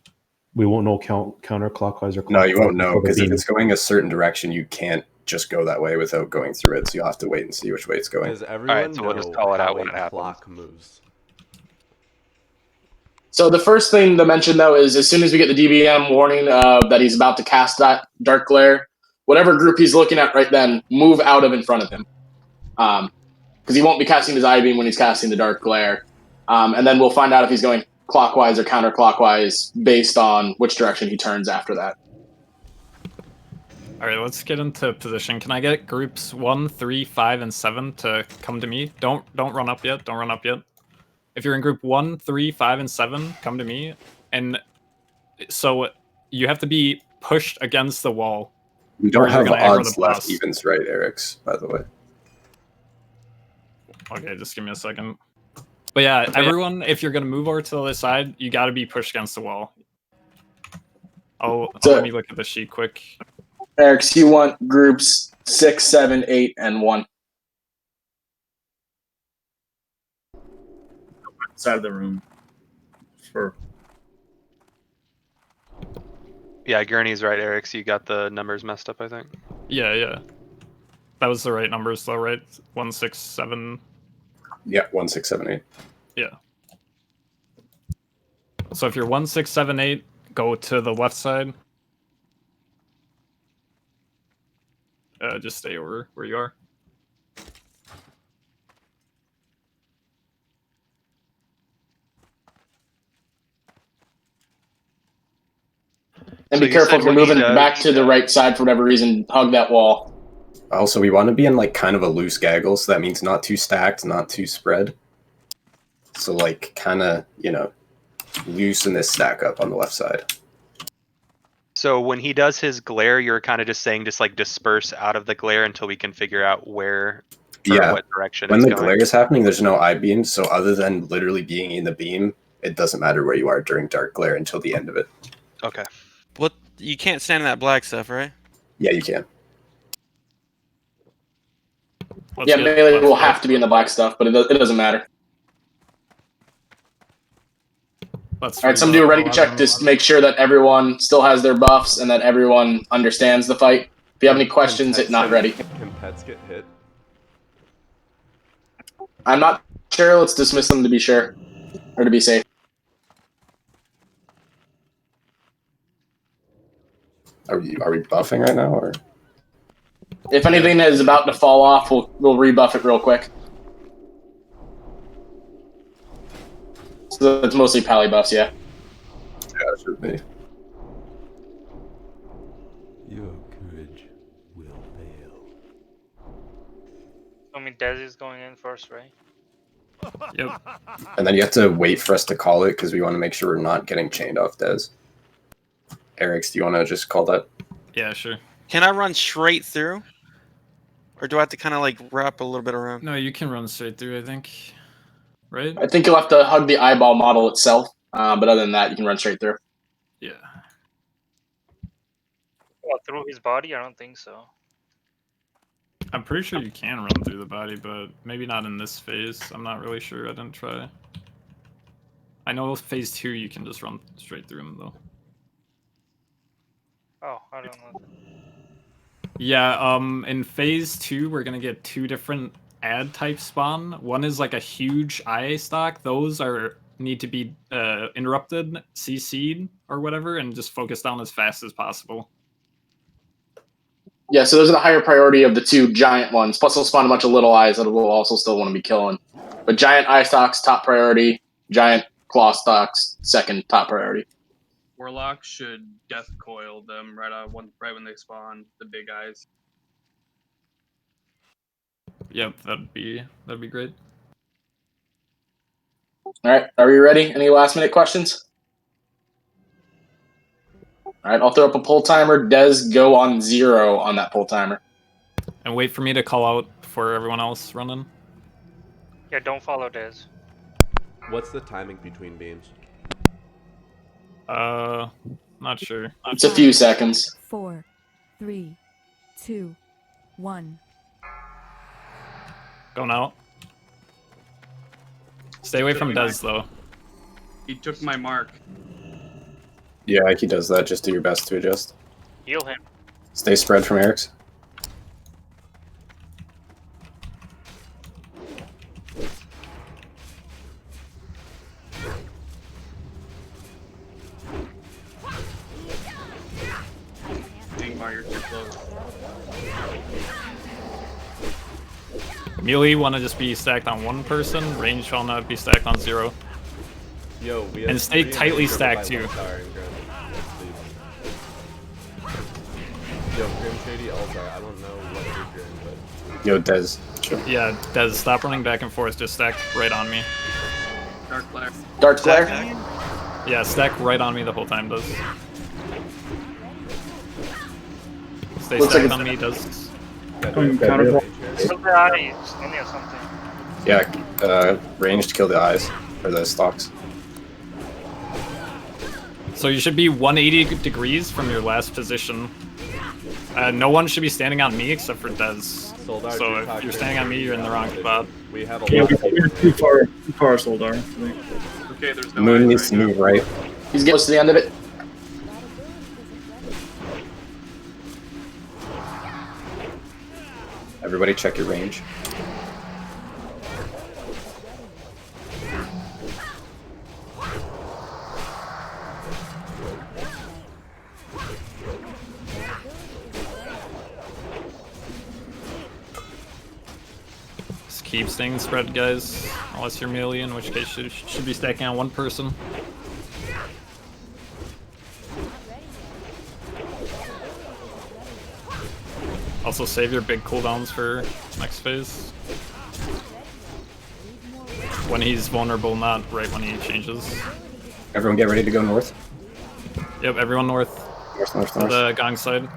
We won't know counterclockwise or clockwise. No, you won't know, until the because if beam. it's going a certain direction, you can't just go that way without going through it. So you'll have to wait and see which way it's going. Does everyone so we'll just know call it how out when a it happens. clock moves? So the first thing to mention, though, is as soon as we get the DBM warning that he's about to cast that dark glare, whatever group he's looking at right then, move out of in front of him. because he won't be casting his eye beam when he's casting the dark glare. And then we'll find out if he's going clockwise or counterclockwise based on which direction he turns after that. All right, let's get into position. Can I get groups 1, 3, 5, and 7 to come to me? Don't run up yet. Don't run up yet. If you're in group 1, 3, 5, and 7, come to me. And so you have to be pushed against the wall. We don't or you're have gonna aggro odds the left, boss. evens right, Eric's, by the way. Okay, just give me a second. But yeah, everyone, if you're gonna move over to the other side, you got to be pushed against the wall. Let me look at the sheet quick. Eric, you want groups 6, 7, 8, and 1. Side of the room. For Yeah, Gurney's right, Eric. So you got the numbers messed up, I think. Yeah. That was the right numbers, though, right? 1, 6, 7. Yeah, 1, 6, 7, 8. Yeah. So if you're 1, 6, 7, 8, go to the left side. Just stay over where you are. And So be you careful said if you're when he moving does- back to the right side for whatever reason, hug that wall. Also, we want to be in like kind of a loose gaggle, so that means not too stacked, not too spread. So like kind of, loosen this stack up on the left side. So when he does his glare, you're kind of just saying just like disperse out of the glare until we can figure out where or Yeah. what direction When it's the going. glare is happening, there's no eye beam, so other than literally being in the beam, it doesn't matter where you are during dark glare until the end of it. Okay. What? You can't stand in that black stuff, right? Yeah, you can. Yeah, melee will have to be in the black stuff, but it doesn't matter. All right, somebody do a ready check to make sure that everyone still has their buffs and that everyone understands the fight. If you have any questions, hit not ready. Can pets get hit? I'm not sure. Let's dismiss them to be sure, or to be safe. Are we buffing right now, or? If anything is about to fall off, we'll rebuff it real quick. So it's mostly pally buffs, yeah. Yeah, it should be. Your courage will fail. I mean, Dez is going in first, right? Yep. And then you have to wait for us to call it because we want to make sure we're not getting chained off Dez. Eric's, do you want to just call that? Yeah, sure. Can I run straight through? Or do I have to kind of like wrap a little bit around? No, you can run straight through, I think. Right? I think you'll have to hug the eyeball model itself, but other than that, you can run straight through. Yeah. Well, through his body? I don't think so. I'm pretty sure you can run through the body, but maybe not in this phase. I'm not really sure. I didn't try. I know phase 2 you can just run straight through him, though. Oh, I don't know. Yeah, in phase 2, we're gonna get 2 different ad types spawn. One is like a huge IA stock. Those need to be interrupted, CC'd, or whatever, and just focus down as fast as possible. Yeah, so those are the higher priority of the 2 giant ones. Plus, they'll spawn a bunch of little eyes that we'll also still want to be killing. But giant eye stocks, top priority. Giant claw stocks, second top priority. Warlock should death coil them right when they spawn, the big eyes. Yep, that'd be great. All right, are we ready? Any last minute questions? All right, I'll throw up a pull timer. Dez, go on 0 on that pull timer. And wait for me to call out for everyone else running. Yeah, don't follow Dez. What's the timing between beams? Not sure. It's a few seconds. 4, 3, 2, 1. Going out. Stay away from Dez, though. He took my mark. Yeah, he does that. Just do your best to adjust. Heal him. Stay spread from Eric's. Ingmar, you're too close. Melee want to just be stacked on one person. Range want to be stacked on 0. Yo, we have And stay 3 tightly range over by stacked too. 1 tower in Grim. Yes, please. Yo, Grim Shady Altar. I don't know what group you're in, but Yo, Dez. Yeah, Des, stop running back and forth. Just stack right on me. Dark Flare. Dark Flare. Yeah, stack right on me the whole time, Des. Stay Looks stacked like on me, Des. Counter. Kill the eyes, Stoney or something. Yeah, ranged kill the eyes or the stalks. So you should be 180 degrees from your last position. No one should be standing on me except for Des. Soldar, So if you're standing on me, you're in the wrong spot. we have a Yeah, lot of we're too far, Soldar. I think. Okay, there's no Moon eyes needs to right move right. He's getting close to the end of it. Everybody check your range. Just keep staying spread, guys. Unless you're melee, in which case you should be stacking on one person. Also save your big cooldowns for next phase. When he's vulnerable, not right when he changes. Everyone get ready to go north. Yep, everyone north. North. To the gong side.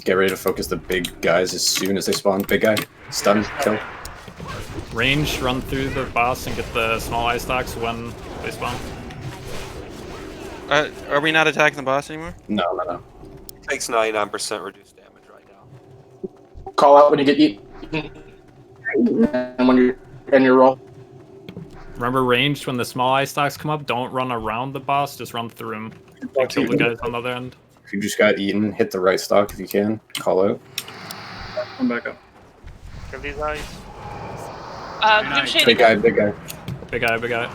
Get ready to focus the big guys as soon as they spawn. Big guy, stun, kill. Range, run through the boss and get the small eye stocks when they spawn. Are we not attacking the boss anymore? No. It takes 99% reduced damage right now. Call out when you get eaten. And when you're in your roll. Remember, ranged, when the small eye stocks come up, don't run around the boss, just run through him. And kill the guys on the other end. If you just got eaten, hit the right stock if you can. Call out. Come back up. Kill these eyes. Grim Shady. Big guy. Big guy.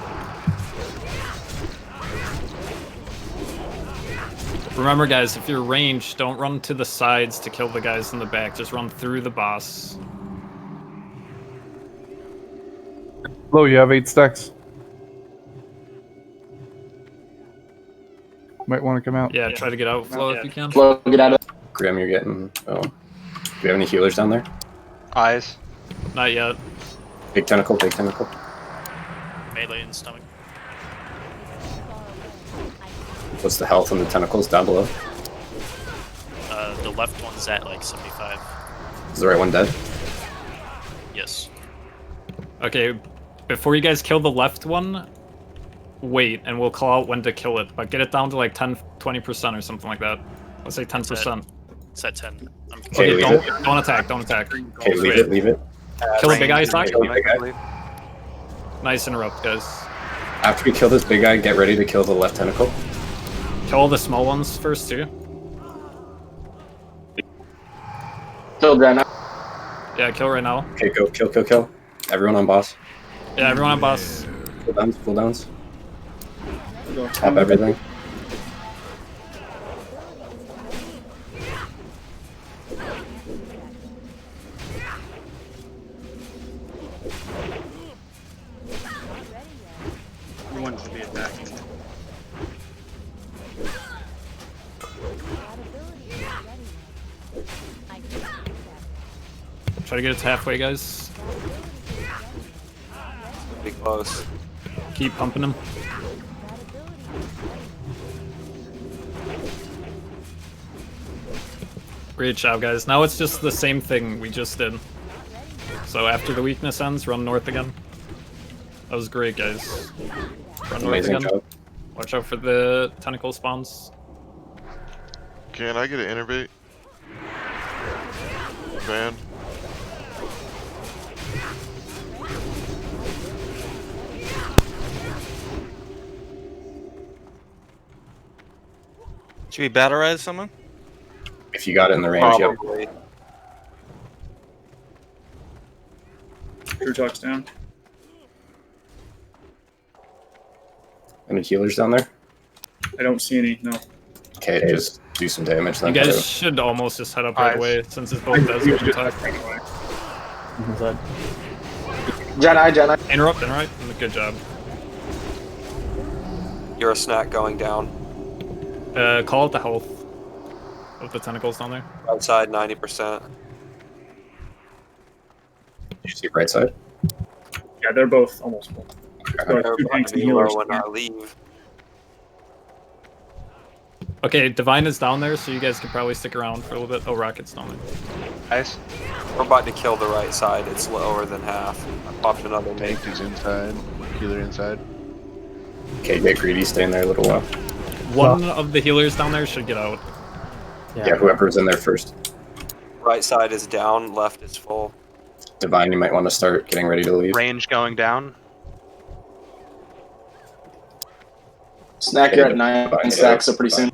Remember, guys, if you're ranged, don't run to the sides to kill the guys in the back. Just run through the boss. Low, you have 8 stacks. Might want to come out. Yeah, try to get outflow if you can. Flo, get out of Grim, you're getting. Oh. Do we have any healers down there? Eyes. Not yet. Big tentacle. Melee in the stomach. What's the health on the tentacles down below? The left one's at like 75. Is the right one dead? Yes. Okay, before you guys kill the left one, wait, and we'll call out when to kill it. But get it down to like 10-20% or something like that. Let's say 10%. It's at 10. I'm Okay, leave it. Don't attack. Okay, leave it. Kill a big eye stock. Kill the big guy. Nice interrupt, guys. After we kill this big guy, get ready to kill the left tentacle. Kill all the small ones first, too. Kill right now. Yeah, kill right now. Okay, go. Kill. Everyone on boss. Yeah, everyone on boss. Cooldowns. Tap everything. Everyone should be attacking. Try to get it to halfway, guys. Be close. Keep pumping them. Great job, guys. Now it's just the same thing we just did. So after the weakness ends, run north again. That was great, guys. Run north Amazing again. job. Watch out for the tentacle spawns. Can I get an innervate? Van? Should we battle rise someone? If you got it in the range, yep. Probably. True talks down. Any healers down there? I don't see any. No. Okay, just do some damage then. You guys Haru. should almost just head up right Eyes. away since it's both does get attack. Jedi. Interrupt. Good job. You're a snack going down. Call it the health of the tentacles down there. Outside 90%. Did you see right side? Yeah, they're both almost full. They're Two about tanks to and be low healers. when I leave. Okay, Divine is down there, so you guys can probably stick around for a little bit. Oh, Rocket's down there. Nice. We're about to kill the right side. It's lower than half. I popped another Tank is inside. Healer inside. Okay, get greedy, stay in there a little while. One of the healers down there should get out. Yeah, whoever's in there first. Right side is down, left is full. Divine, you might want to start getting ready to leave. Range going down. Snack, you're at 9 stacks, so pretty soon.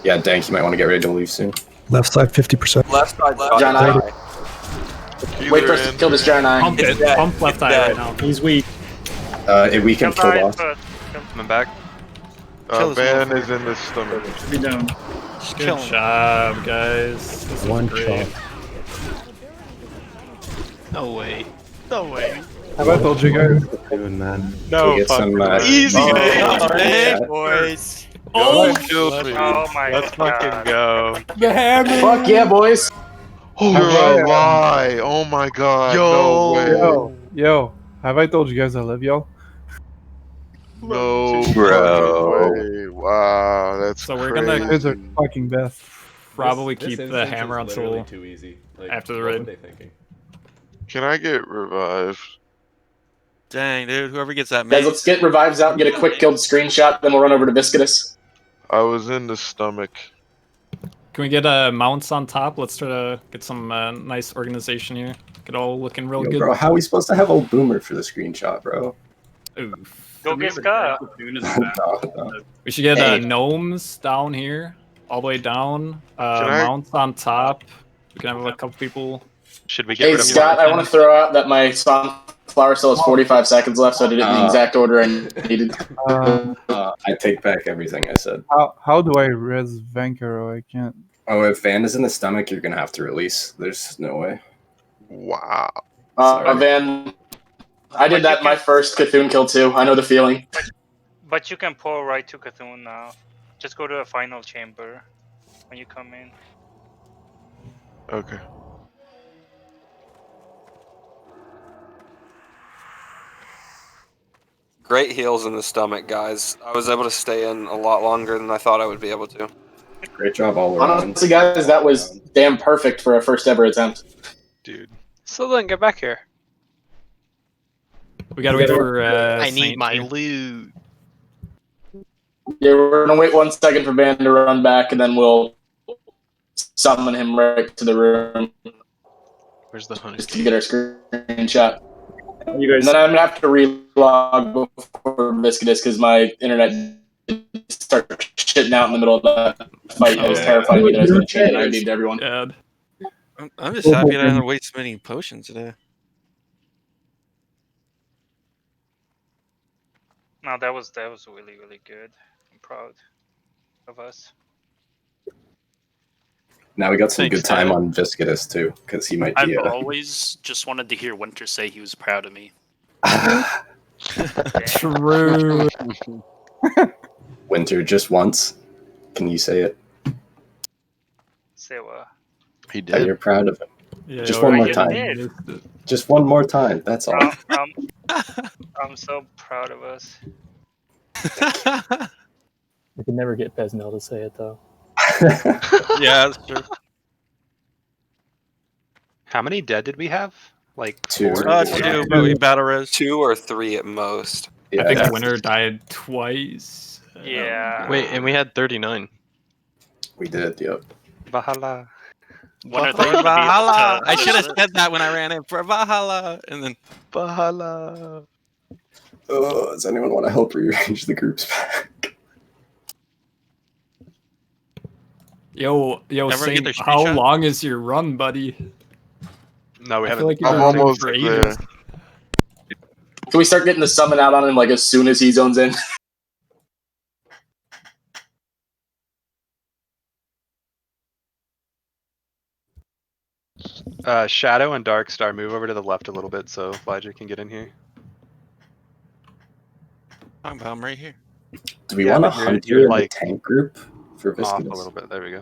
Yeah, Dank, you might want to get ready to leave soon. Left side 50%. Left side, John side. Wait for us to kill this Jedi. Pump it. Pump left eye right now. He's weak. We can kill boss. Coming back. Van is in the stomach. Should be down. Good job, guys. This is One great. shot. No way. No way. Have I told you guys? Dude, man. No, Get some, Easy, oh, man. yeah. Boys. Oh, Oh my let's god. fucking go. The hammer. Fuck yeah, boys. Oh, you're a lie. Oh my god. No way. Yo, have I told you guys I love y'all? No Bro. way. Wow, that's So we're crazy. gonna You guys are fucking best. probably This keep the instance hammer is literally until too easy. Like, after the what raid. were they thinking? Can I get revived? Dang, dude, whoever gets that Guys, maze. let's get revives out and get a quick killed screenshot, then we'll run over to Viscidus. I was in the stomach. Can we get mounts on top? Let's try to get some nice organization here. Get all looking real Yo, good. bro, how are we supposed to have old Boomer for the screenshot, bro? Oof. Go get Scott. No. We should get Hey. gnomes down here, all the way down. I- Mounts on top. We can have a couple people. Should we get Hey, rid of Scott, I want to throw out that my sunflower still has 45 seconds left, so I did it in the exact order I needed. I take back everything I said. How do I res Vankaro? I can't. Oh, if Van is in the stomach, you're gonna have to release. There's no way. Wow. Van, I did that in my first Cthulhu kill too. I know the feeling. But you can pull right to Cthulhu now. Just go to the final chamber when you come in. Okay. Great heals in the stomach, guys. I was able to stay in a lot longer than I thought I would be able to. Great job all around. Honestly, guys, that was damn perfect for a first ever attempt. Dude. So then get back here. We gotta wait for. I need Saint my here. loot. Yeah, we're gonna wait 1 second for Van to run back, and then we'll summon him right to the room Where's the honey? just to get our screenshot. You guys. And then I'm gonna have to relog before Viscidus because my internet started shitting out in the middle of that fight. I was terrified that I was gonna cheat, and I beamed everyone. God. I'm just happy that I didn't waste so many potions today. No, that was really good. I'm proud of us. Now we got some Thanks, good time man. on Viscidus too, because he might I've be. always just wanted to hear Winter say he was proud of me. True. Winter just once. Can you say it? Say what? He That did. you're proud of him. Yeah, Just alright, one more you time. did. Just one more time. That's all. I'm so proud of us. We could never get Pesnell to say it though. Yeah, that's true. How many dead did we have? Like Two. 4? Two, but we battle res. 2 or 3 at most. Yeah, I think that's- Winter died twice. Yeah. Wait, and we had 39. we did. Yep. Valhalla. Winter For thought you Valhalla! could be I should have said that when I ran in. For Valhalla! And then Valhalla. Does anyone want to help rearrange the groups back? Yo, Everyone get Saint, their how screenshot? long is your run, buddy? No, we I haven't. feel like you've I'm been running almost for there. ages. Can we start getting the summon out on him like as soon as he zones in? Shadow and Darkstar, move over to the left a little bit so Elijah can get in here. I'm right here. Do we Yeah, want to but hunt you're you in like the tank group for off Viscous? a little bit. There we go.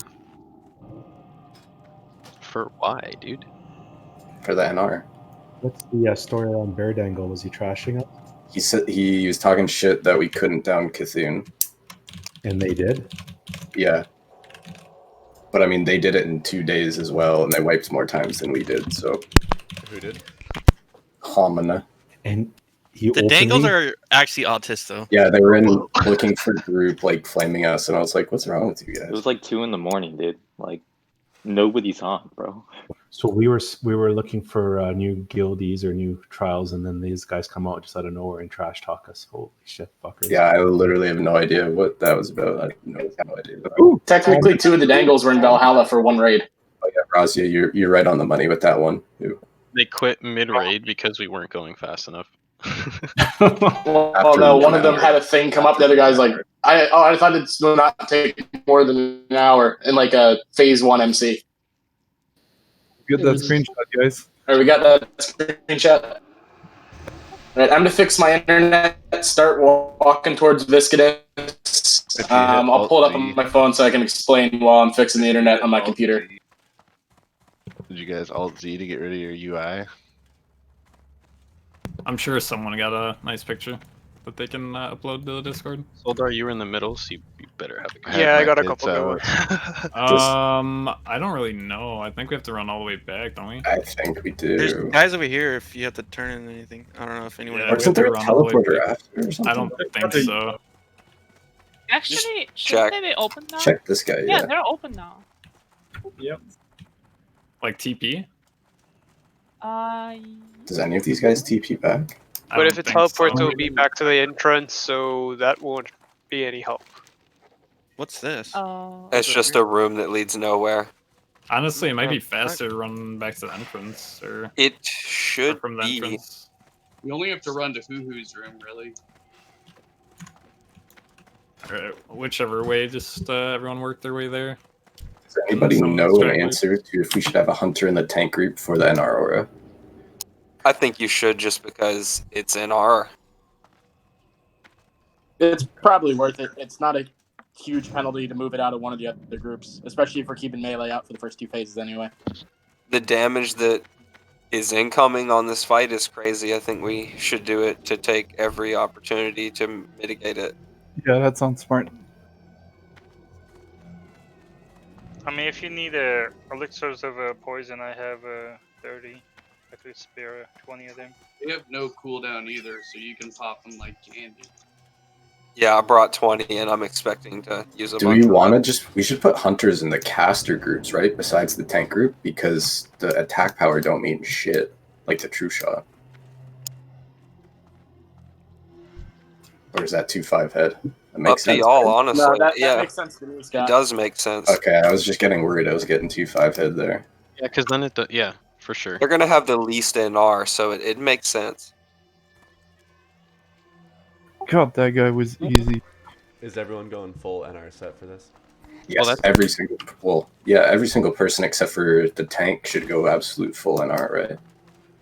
For why, dude? For the NR. What's the story around Bear Dangle? Was he trashing us? He said he was talking shit that we couldn't down Cthulhu. And they did? Yeah. But I mean, they did it in 2 days as well, and they wiped more times than we did, so. Who did? Homina. And he The Dangles are actually autists, though. Yeah, they were in looking for group, like, flaming us, and I was like, what's wrong with you guys? It was like 2 in the morning, dude. Like, nobody's on, bro. So we were looking for new guildies or new trials, and then these guys come out just out of nowhere and trash talk us. Holy shit, fuckers! Yeah, I literally have no idea what that was about. I have no idea. Technically, 2 of the Dangles were in Valhalla for 1 raid. Oh yeah, Razia, you're right on the money with that one. They quit mid-raid because we weren't going fast enough. Oh no, one of them had a thing come up. The other guy's like, I thought it's not take more than an hour in like a phase 1 MC. Get that screenshot, guys. All right, we got that screenshot. All right, I'm gonna fix my internet. Start walking towards Viscous. I'll pull it up on my phone so I can explain while I'm fixing the internet on my computer. Did you guys Alt Z to get rid of your UI? I'm sure someone got a nice picture that they can upload to the Discord. Soldar, you were in the middle, so you better have a Yeah, I got a couple good ones. I don't really know. I think we have to run all the way back, don't we? I think we do. There's guys over here if you have to turn in anything. I don't know if anyone. Yeah, Or we isn't have to there a run all the way teleporter back. after or something? I don't think so. Actually, check. shouldn't they be open now? Check this guy, yeah. they're open now. Yep. Like TP? Does any of these guys TP back? But if it teleports, it will be back to the entrance, so that won't be any help. What's this? Oh. It's just a room that leads nowhere. Honestly, it might be faster to run back to the entrance, or It should or from the be. entrance. We only have to run to Hoo-Hoo's room, really. Or whichever way, just everyone work their way there. Does anybody Some know an stragglers. answer to if we should have a hunter in the tank group for the NR aura? I think you should just because it's NR. It's probably worth it. It's not a huge penalty to move it out of one of the other groups, especially if we're keeping melee out for the first 2 phases anyway. The damage that is incoming on this fight is crazy. I think we should do it to take every opportunity to mitigate it. Yeah, that sounds smart. I mean, if you need elixirs of poison, I have 30. I could spare 20 of them. They have no cooldown either, so you can pop them like candy. Yeah, I brought 20 and I'm expecting to use a Do bunch we of want to them. just... We should put hunters in the caster groups, right? Besides the tank group, because the attack power don't mean shit. Like the true shot. Or is that 2-5 head? That Up makes to sense, y'all, right? honestly. No, that yeah, makes sense to me, Scott. it does make sense. Okay, I was just getting worried I was getting 2-5 head there. Yeah, because then it yeah, for sure. They're gonna have the least NR, so it makes sense. God, that guy was easy. Is everyone going full NR set for this? Yes, every single person except for the tank should go absolute full NR, right?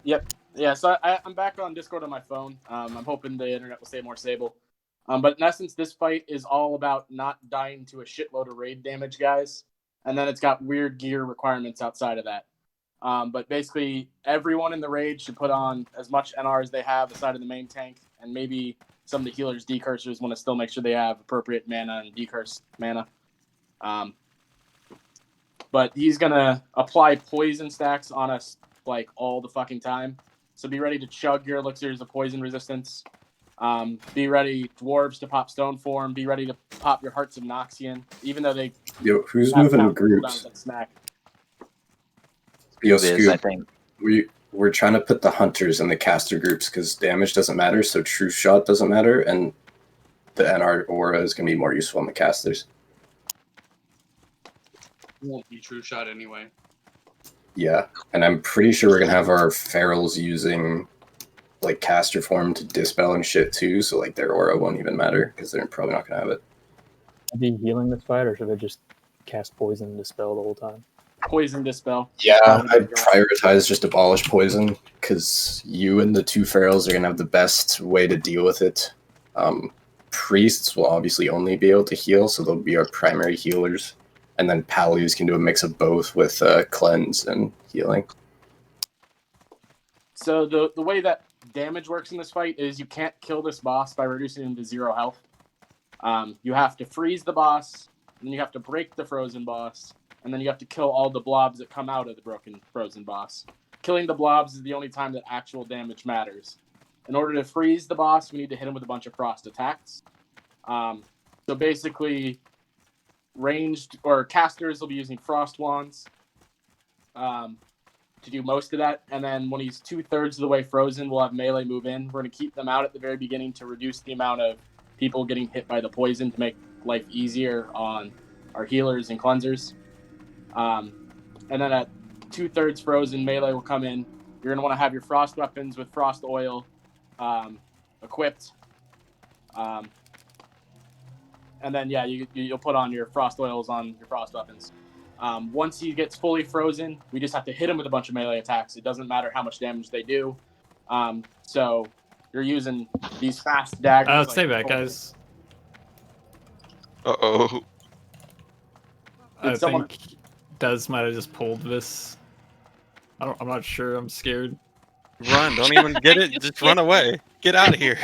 Yep. Yeah, so I'm back on Discord on my phone. I'm hoping the internet will stay more stable. But in essence, this fight is all about not dying to a shitload of raid damage, guys. And then it's got weird gear requirements outside of that. But basically, everyone in the raid should put on as much NR as they have aside of the main tank. And maybe some of the healers, decursers, want to still make sure they have appropriate mana and decurse mana. But he's going to apply poison stacks on us like all the fucking time. So be ready to chug your elixirs of poison resistance. Be ready, dwarves, to pop stone form. Be ready to pop your hearts of Noxian, even though they. Yo, who's have moving in found groups? cooldowns like Snack. Yo, Viz, I Scoop, think. we're trying to put the hunters in the caster groups because damage doesn't matter, so true shot doesn't matter, and the NR aura is going to be more useful in the casters. Won't be true shot anyway. Yeah, and I'm pretty sure we're going to have our ferals using like caster form to dispel and shit too, so like their aura won't even matter because they're probably not going to have it. Are they healing this fight, or should they just cast poison and dispel the whole time? poison dispel. Yeah, I'd prioritize just abolish poison, because you and the two ferals are going to have the best way to deal with it. Priests will obviously only be able to heal, so they'll be our primary healers. And then Pallies can do a mix of both with cleanse and healing. So the way that damage works in this fight is you can't kill this boss by reducing him to 0 health. You have to freeze the boss, and then you have to break the frozen boss, and then you have to kill all the blobs that come out of the broken frozen boss. Killing the blobs is the only time that actual damage matters. In order to freeze the boss, we need to hit him with a bunch of frost attacks. So basically, ranged or casters will be using frost wands to do most of that. And then when he's 2/3 of the way frozen, we'll have melee move in. We're going to keep them out at the very beginning to reduce the amount of people getting hit by the poison to make life easier on our healers and cleansers. And then at 2/3 frozen, melee will come in. You're going to want to have your frost weapons with frost oil equipped. And then, yeah, you'll put on your frost oils on your frost weapons. Once he gets fully frozen, we just have to hit him with a bunch of melee attacks. It doesn't matter how much damage they do. So you're using these fast daggers. Stay back, guys. Uh-oh. I think Des might have just pulled this. I'm not sure. I'm scared. Run! Don't even get it. Just run away. Get out of here.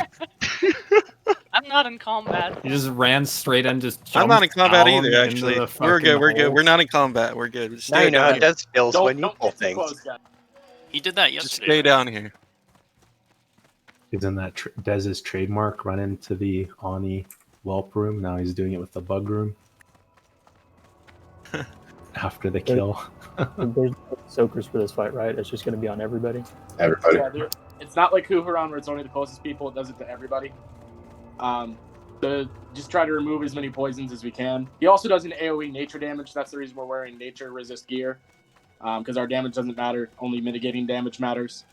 I'm not in combat. He just ran straight and just jumped. I'm not in combat down either. Actually, into the we're good. We're good. hole. We're not in combat. We're good. Just Now stay you know down how here. Des feels when you Don't pull get too things. close, guys. He did that Just yesterday. stay down here. Isn't that Dez's trademark? Run into the Ani whelp room. Now he's doing it with the bug room. After the kill. There's soakers for this fight, right? It's just going to be on everybody. Everybody. Yeah, it's not like Huhuran where it's only the closest people. It does it to everybody. Just try to remove as many poisons as we can. He also does an AoE nature damage. That's the reason we're wearing nature resist gear. Because our damage doesn't matter. Only mitigating damage matters.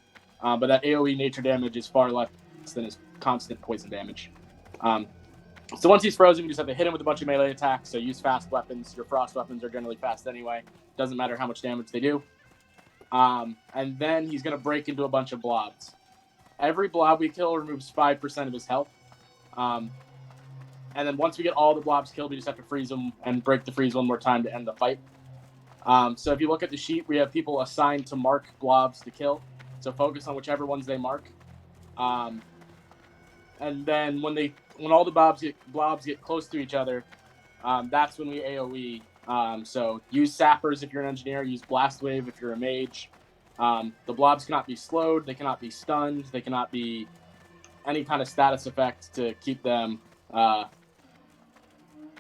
But that AoE nature damage is far less than his constant poison damage. So once he's frozen, we just have to hit him with a bunch of melee attacks. So use fast weapons. Your frost weapons are generally fast anyway. Doesn't matter how much damage they do. And then he's going to break into a bunch of blobs. Every blob we kill removes 5% of his health. And then once we get all the blobs killed, we just have to freeze them and break the freeze one more time to end the fight. So if you look at the sheet, we have people assigned to mark blobs to kill. So focus on whichever ones they mark. And then when all the blobs get close to each other, that's when we AoE. So use sappers if you're an engineer. Use blast wave if you're a mage. The blobs cannot be slowed. They cannot be stunned. They cannot be any kind of status effect to keep them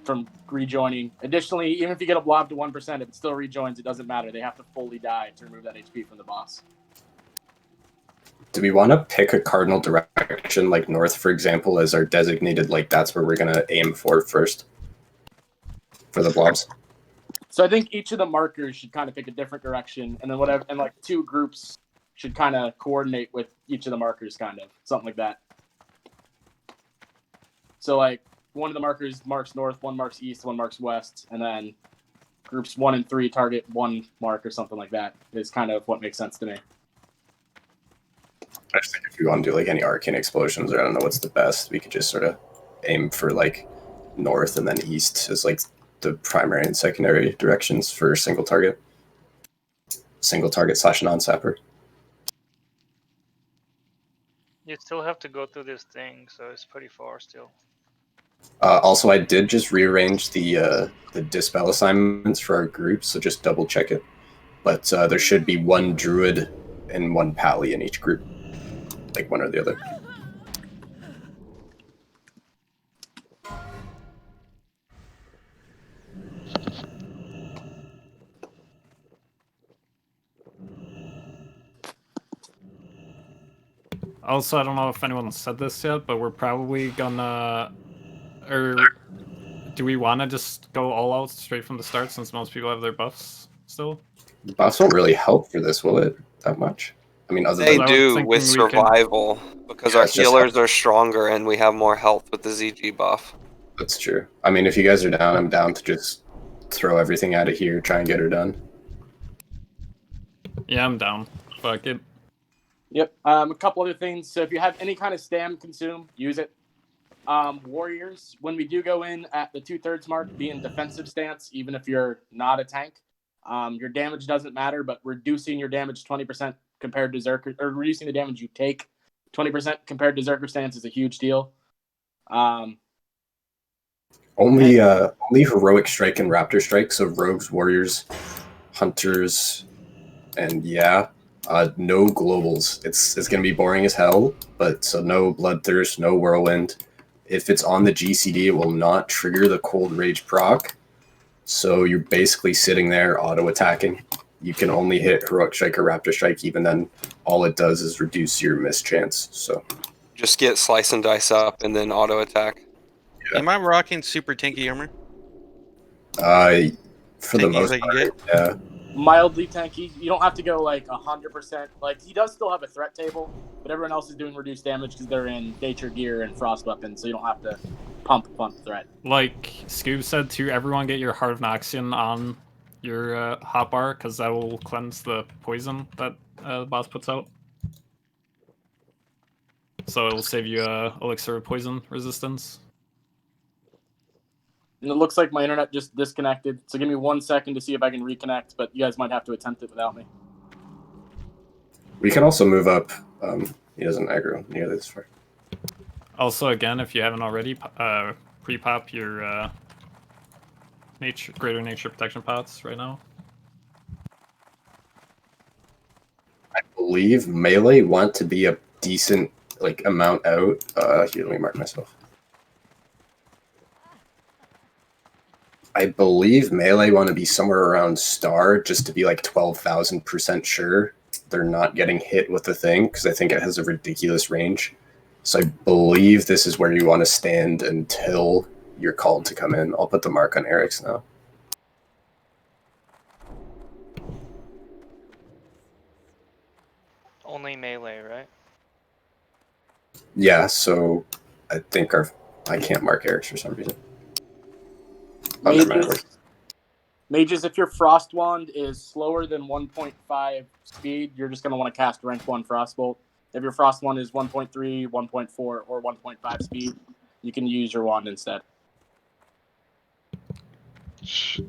from rejoining. Additionally, even if you get a blob to 1%, if it still rejoins, it doesn't matter. They have to fully die to remove that HP from the boss. Do we want to pick a cardinal direction, like north, for example, as our designated, like that's where we're going to aim for first for the blobs? So I think each of the markers should kind of pick a different direction, and then whatever, and like 2 groups should kind of coordinate with each of the markers, kind of something like that. So like one of the markers marks north, one marks east, one marks west, and then groups 1 and 3 target one mark or something like that is kind of what makes sense to me. I just think if we want to do like any arcane explosions, or I don't know what's the best, we could just sort of aim for like north and then east as like the primary and secondary directions for single target / non-sapper. You still have to go through this thing, so it's pretty far still. Also, I did just rearrange the dispel assignments for our groups, so just double check it. But there should be 1 druid and 1 pally in each group, like one or the other. Also, I don't know if anyone said this yet, but we're probably gonna, or do we want to just go all out straight from the start since most people have their buffs still? Buffs won't really help for this, will it? That much? I mean, other They than do with survival, because our it's just healers are stronger and we have more health with the ZG buff. That's true. I mean, if you guys are down, I'm down to just throw everything out of here, try and get her done. Yeah, I'm down. Fuck it. Yep. A couple other things. So if you have any kind of stam consume, use it. Warriors, when we do go in at the 2/3 mark, be in defensive stance, even if you're not a tank. Your damage doesn't matter, but reducing your damage 20% compared to Zerker, or reducing the damage you take 20% compared to Zerker stance is a huge deal. Only heroic strike and raptor strike. So rogues, warriors, hunters, and no globals. It's gonna be boring as hell. But so no bloodthirst, no whirlwind. If it's on the GCD, it will not trigger the cold rage proc. So you're basically sitting there auto attacking. You can only hit heroic strike or raptor strike. Even then, all it does is reduce your miss chance. So just get slice and dice up and then auto attack. Yeah. Am I rocking super tanky armor? For the most part, yeah. Mildly tanky. You don't have to go like 100%. Like he does still have a threat table, but everyone else is doing reduced damage because they're in nature gear and frost weapons, so you don't have to pump threat. Like Scoob said too, everyone get your Heart of Noxian on your hotbar because that will cleanse the poison that the boss puts out. So it'll save you elixir of poison resistance. And it looks like my internet just disconnected, so give me 1 second to see if I can reconnect, but you guys might have to attempt it without me. We can also move up. He doesn't aggro near this far. Also, again, if you haven't already, pre-pop your greater nature protection pots right now. I believe melee want to be a decent amount out. Here, let me mark myself. I believe melee want to be somewhere around star just to be like 12,000% sure they're not getting hit with the thing because I think it has a ridiculous range. So I believe this is where you want to stand until you're called to come in. I'll put the mark on Eric's now. Only melee, right? Yeah, so I think I can't mark Eric's for some reason. Mages, if your Frost Wand is slower than 1.5 speed, you're just going to want to cast Rank 1 Frostbolt. If your Frost Wand is 1.3, 1.4, or 1.5 speed, you can use your wand instead.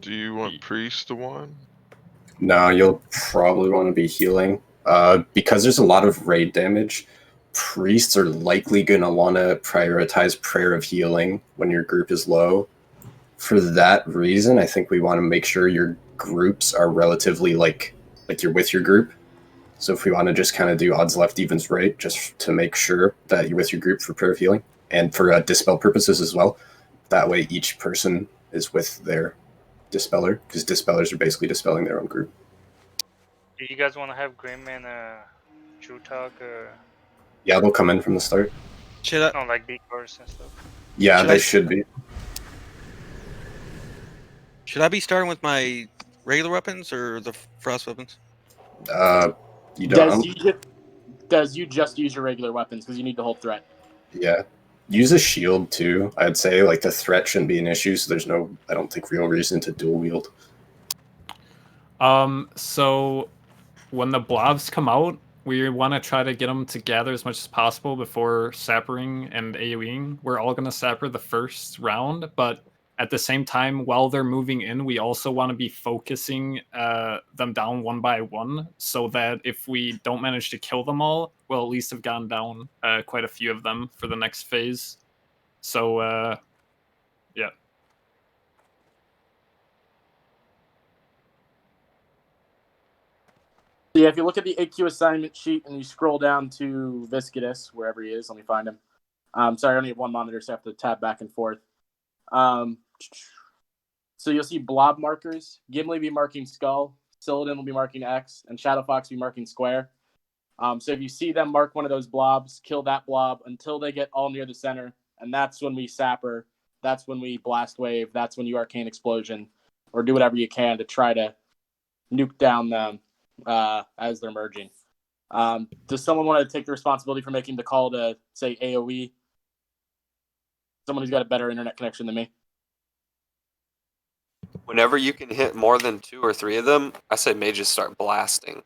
Do you want Priest to wand? No, you'll probably want to be healing. Because there's a lot of raid damage, priests are likely going to want to prioritize Prayer of Healing when your group is low. For that reason, I think we want to make sure your groups are relatively like you're with your group. So if we want to just kind of do odds left, evens right, just to make sure that you're with your group for Prayer of Healing and for dispel purposes as well. That way each person is with their dispeller, because dispellers are basically dispelling their own group. Do you guys want to have Grim and True Talk? Yeah, they'll come in from the start. Should I? No, like decors and stuff. Yeah, they should be. Should I be starting with my regular weapons or the frost weapons? You don't. Does you just use your regular weapons because you need to hold threat? Yeah. Use a shield too. I'd say the threat shouldn't be an issue, so there's I don't think, real reason to dual wield. So when the blobs come out, we want to try to get them to gather as much as possible before sappering and AoEing. We're all going to sapper the first round, but at the same time, while they're moving in, we also want to be focusing them down one by one, so that if we don't manage to kill them all, we'll at least have gone down quite a few of them for the next phase. So, yeah. Yeah, if you look at the AQ assignment sheet and you scroll down to Viscidus, wherever he is, let me find him. Sorry, I only have one monitor, so I have to tab back and forth. So you'll see blob markers. Gimli will be marking skull, Silladin will be marking X, and Shadowfox will be marking square. So if you see them mark one of those blobs, kill that blob until they get all near the center, and that's when we sapper, that's when we blast wave, that's when you arcane explosion, or do whatever you can to try to nuke down them as they're merging. Does someone want to take the responsibility for making the call to, say, AoE? Someone who's got a better internet connection than me. Whenever you can hit more than 2 or 3 of them, I say mages start blasting.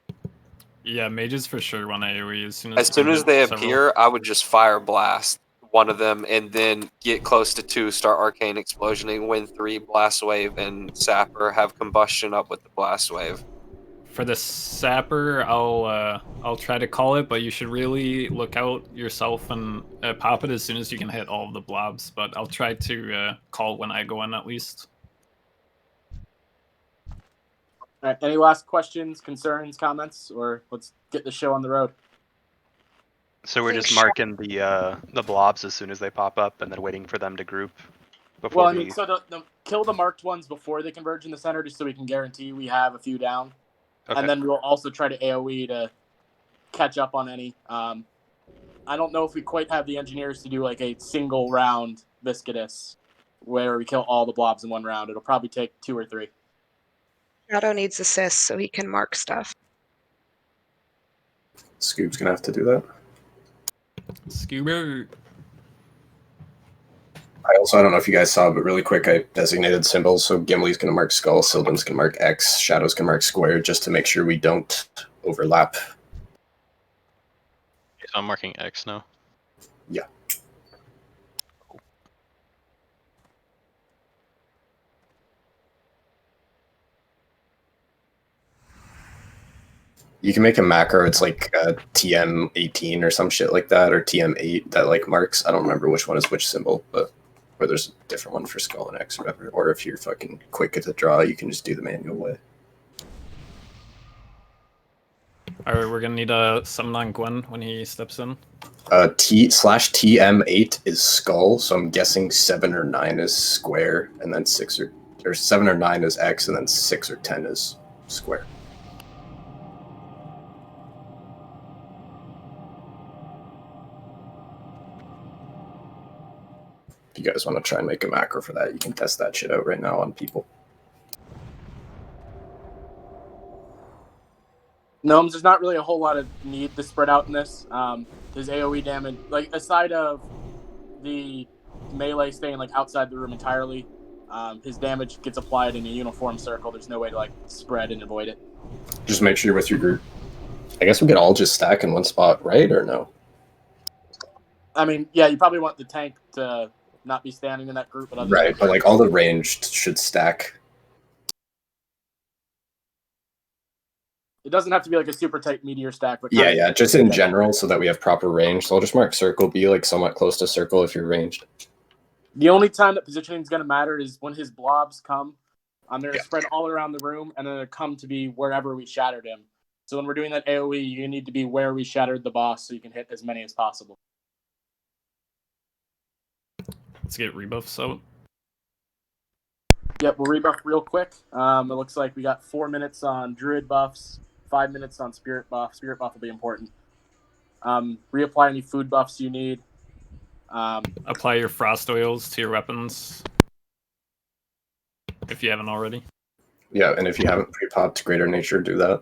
Yeah, mages for sure want AoE as soon as. As soon we as hit they several. appear, I would just fire blast one of them and then get close to 2, start arcane explosioning, win 3, blast wave, and sapper, have combustion up with the blast wave. For the sapper, I'll try to call it, but you should really look out yourself and pop it as soon as you can hit all of the blobs. But I'll try to call when I go in at least. All right, any last questions, concerns, comments, or let's get the show on the road? So we're just marking the blobs as soon as they pop up, and then waiting for them to group before Well, I we. mean, so the kill the marked ones before they converge in the center, just so we can guarantee we have a few down. Okay. And then we'll also try to AoE to catch up on any. I don't know if we quite have the engineers to do like a single round Viscidus where we kill all the blobs in one round. It'll probably take 2 or 3. Shadow needs assists so he can mark stuff. Scoob's gonna have to do that. Scoober. I don't know if you guys saw, but really quick, I designated symbols. So Gimli's going to mark skull, Sylvan's going to mark X, Shadow's going to mark square, just to make sure we don't overlap. So I'm marking X now. Yeah. You can make a macro, it's like TM18 or some shit like that, or TM8 that like marks. I don't remember which one is which symbol, but or there's a different one for skull and X or whatever. Or if you're fucking quick at the draw, you can just do the manual way. Alright, we're gonna need a summon on Gwen when he steps in. T/TM8 is skull, so I'm guessing 7 or 9 is square, and then 6 or 7 or 9 is X, and then 6 or 10 is square. If you guys want to try and make a macro for that, you can test that shit out right now on people. Gnomes, there's not really a whole lot of need to spread out in this. His AoE damage, like aside of the melee staying like outside the room entirely, his damage gets applied in a uniform circle. There's no way to like spread and avoid it. Just make sure you're with your group. I guess we could all just stack in one spot, right? Or no? I mean, yeah, you probably want the tank to not be standing in that group, but other Right, but like all the ranged should stack. it doesn't have to be like a super tight meteor stack. But Yeah, just in general, so that we have proper range. So I'll just mark circle, be like somewhat close to circle if you're ranged. The only time that positioning is going to matter is when his blobs come. They're spread all around the room, and then they come to be wherever we shattered him. So when we're doing that AoE, you need to be where we shattered the boss, so you can hit as many as possible. Let's get rebuffs out. Yep, we'll rebuff real quick. It looks like we got 4 minutes on Druid buffs, 5 minutes on Spirit buff. Spirit buff will be important. Reapply any food buffs you need. Apply your frost oils to your weapons if you haven't already. Yeah, and if you haven't pre-popped Greater Nature, do that.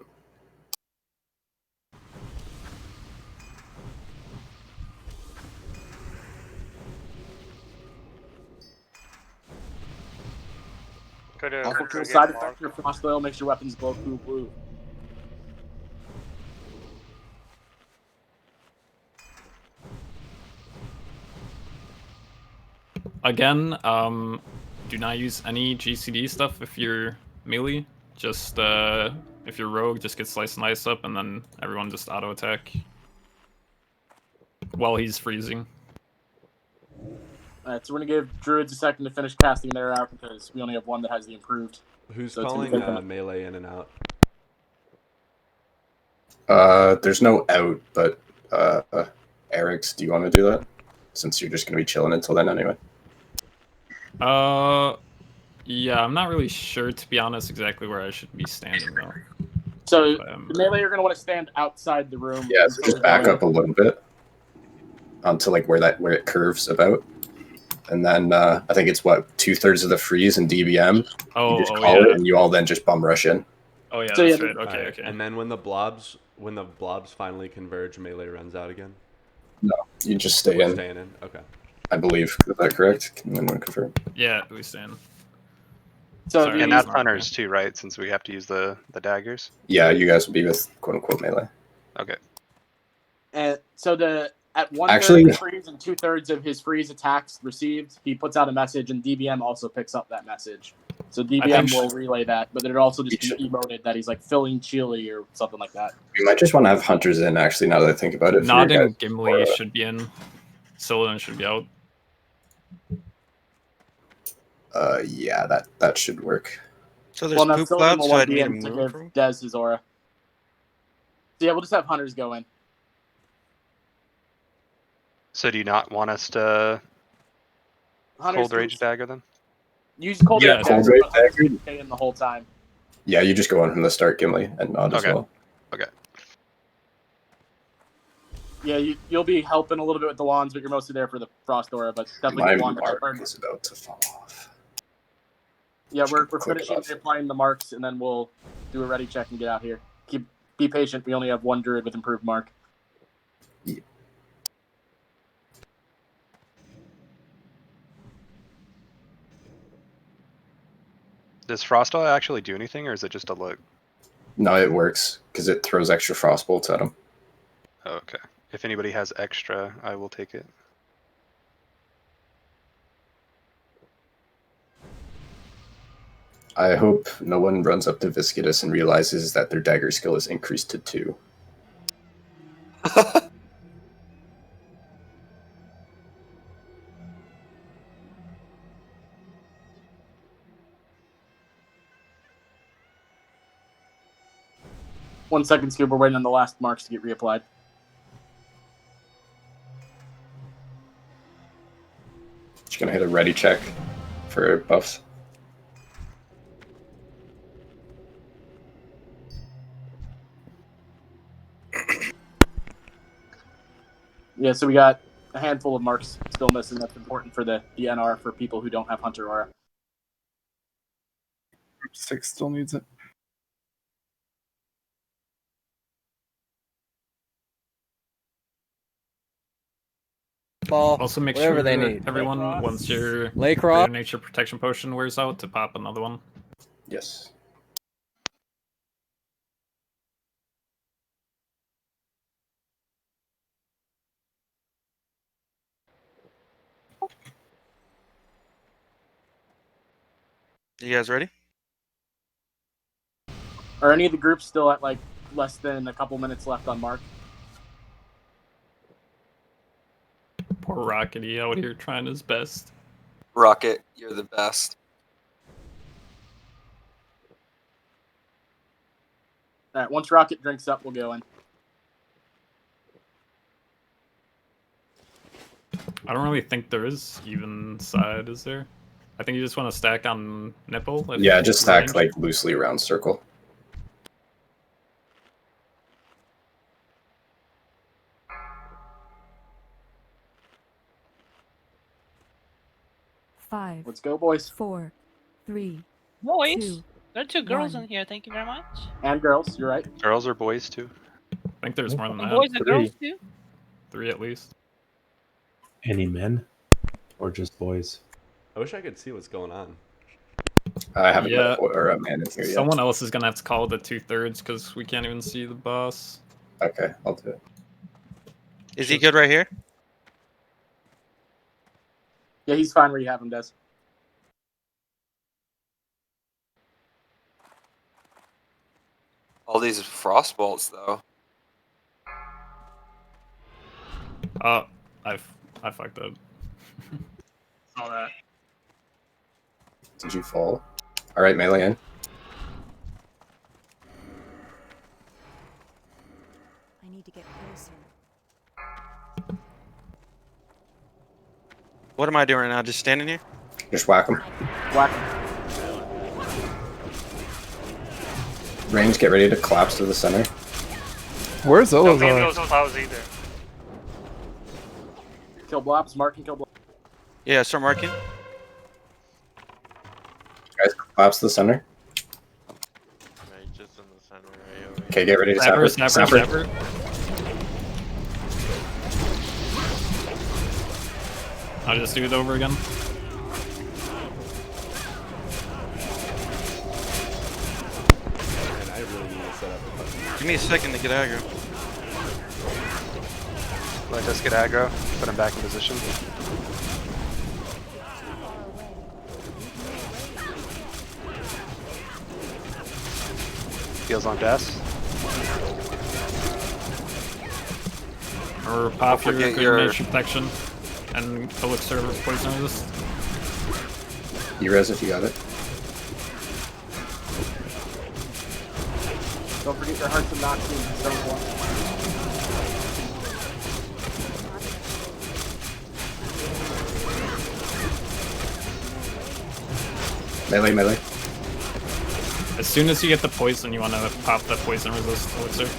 Also, cool side effect, your frost oil makes your weapons glow cool blue. Again, do not use any GCD stuff if you're melee. Just if you're rogue, just get slice and ice up, and then everyone just auto attack while he's freezing. Alright, so we're gonna give Druids a second to finish casting their out because we only have one that has the improved. Who's So it's calling gonna take them- melee in and out? There's no out, but Eric's, do you want to do that? Since you're just going to be chilling until then anyway. Yeah, I'm not really sure, to be honest, exactly where I should be standing, though. So the melee, you're gonna want to stand outside the room. Yeah, so just back up a little bit onto like where it curves about, and then I think it's what 2/3 of the freeze in DBM. You just call it, and you all then just bum rush in. Oh yeah, So, that's yeah, right. Okay, Alright, okay. And then when the blobs finally converge, melee runs out again. No, you just stay We're in. staying in. Okay. I believe. Is that correct? Can anyone confirm? Yeah, we stand. So And that's hunters too, right? Since we have to use the daggers. Yeah, you guys will be with quote unquote melee. Okay. And so at 1/3 Actually- of freeze and 2/3 of his freeze attacks received, he puts out a message, and DBM also picks up that message. So DBM think- will relay that, but it also just emoted that he's like feeling chilly or something like that. We might just want to have hunters in, actually, now that I think about it. for your Nod guys' and Gimli aura. should be in. Sylvan should be out. Yeah, that should work. So there's Well, no, poop Sylvan clouds, will so I want need to DM to move. give Dez his aura. So yeah, we'll just have hunters go in. So do you not want us to Hunters cold rage dagger them? Use cold Yeah, rage cold dagger, rage but hunters dagger. can stay in the whole time. Yeah, you just go on from the start, Gimli, and Nod as Okay. well. Okay. Yeah, you'll be helping a little bit with the wands, but you're mostly there for the frost aura. But definitely My the wand. mark is about to fall off. Yeah, we're click finishing off. applying the marks, and then we'll do a ready check and get out here. Be patient. We only have one druid with improved mark. Does Frostile actually do anything, or is it just a look? No, it works because it throws extra frost bolts at him. Okay. If anybody has extra, I will take it. I hope no one runs up to Viscidus and realizes that their dagger skill is increased to 2. One second, Scoob. We're waiting on the last marks to get reapplied. Just gonna hit a ready check for buffs. Yeah, so we got a handful of marks still missing. That's important for the NR for people who don't have Hunter Aura. Group 6 still needs it. Ball, Also make whatever sure they that need. everyone, once your Laycross. Greater Nature Protection Potion wears out, to pop another one. Yes. You guys ready? Are any of the groups still at like less than a couple minutes left on mark? Poor Rockety out here trying his best. Rocket, you're the best. All right, once Rocket drinks up, we'll go in. I don't really think there is even side, is there? I think you just want to stack on nipple. if Yeah, just stack range. like loosely around circle. Five. Let's go, boys. 4, 3. Boys, Two, there are 2 girls one. in here. Thank you very much. And girls, you're right. Girls or boys too? I think there's more than And that. boys and girls too. 3 at least. Any men? Or just boys? I wish I could see what's going on. I haven't Yeah. met or a man in here yet. Someone else is gonna have to call the 2/3 because we can't even see the boss. Okay, I'll do it. Is he good right here? Yeah, he's fine where you have him, Des. All these frost bolts, though. I fucked up. All that. Did you fall? All right, melee in. I need to get closer. What am I doing right now? Just standing here? Just whack him. Whack. Range, get ready to collapse to the center. Where's Don't those? leave those clouds either. Kill blobs, mark and kill blobs. Yeah, start marking. Guys, collapse to the center. Just in the center, right over Okay, get ready to Snapper, snapper. snapper, Snapper. snapper. I'll just do it over again. And I really need to set up a button. Give me a second to get aggro. Let us get aggro. Put him back in position. Heals on death. Or pop your forget Grenade protection and elixir poison resist. You res if you got it. Don't forget your hearts and Noxians and Stoneblood. Melee, melee. As soon as you get the poison, you want to pop the poison resist elixir.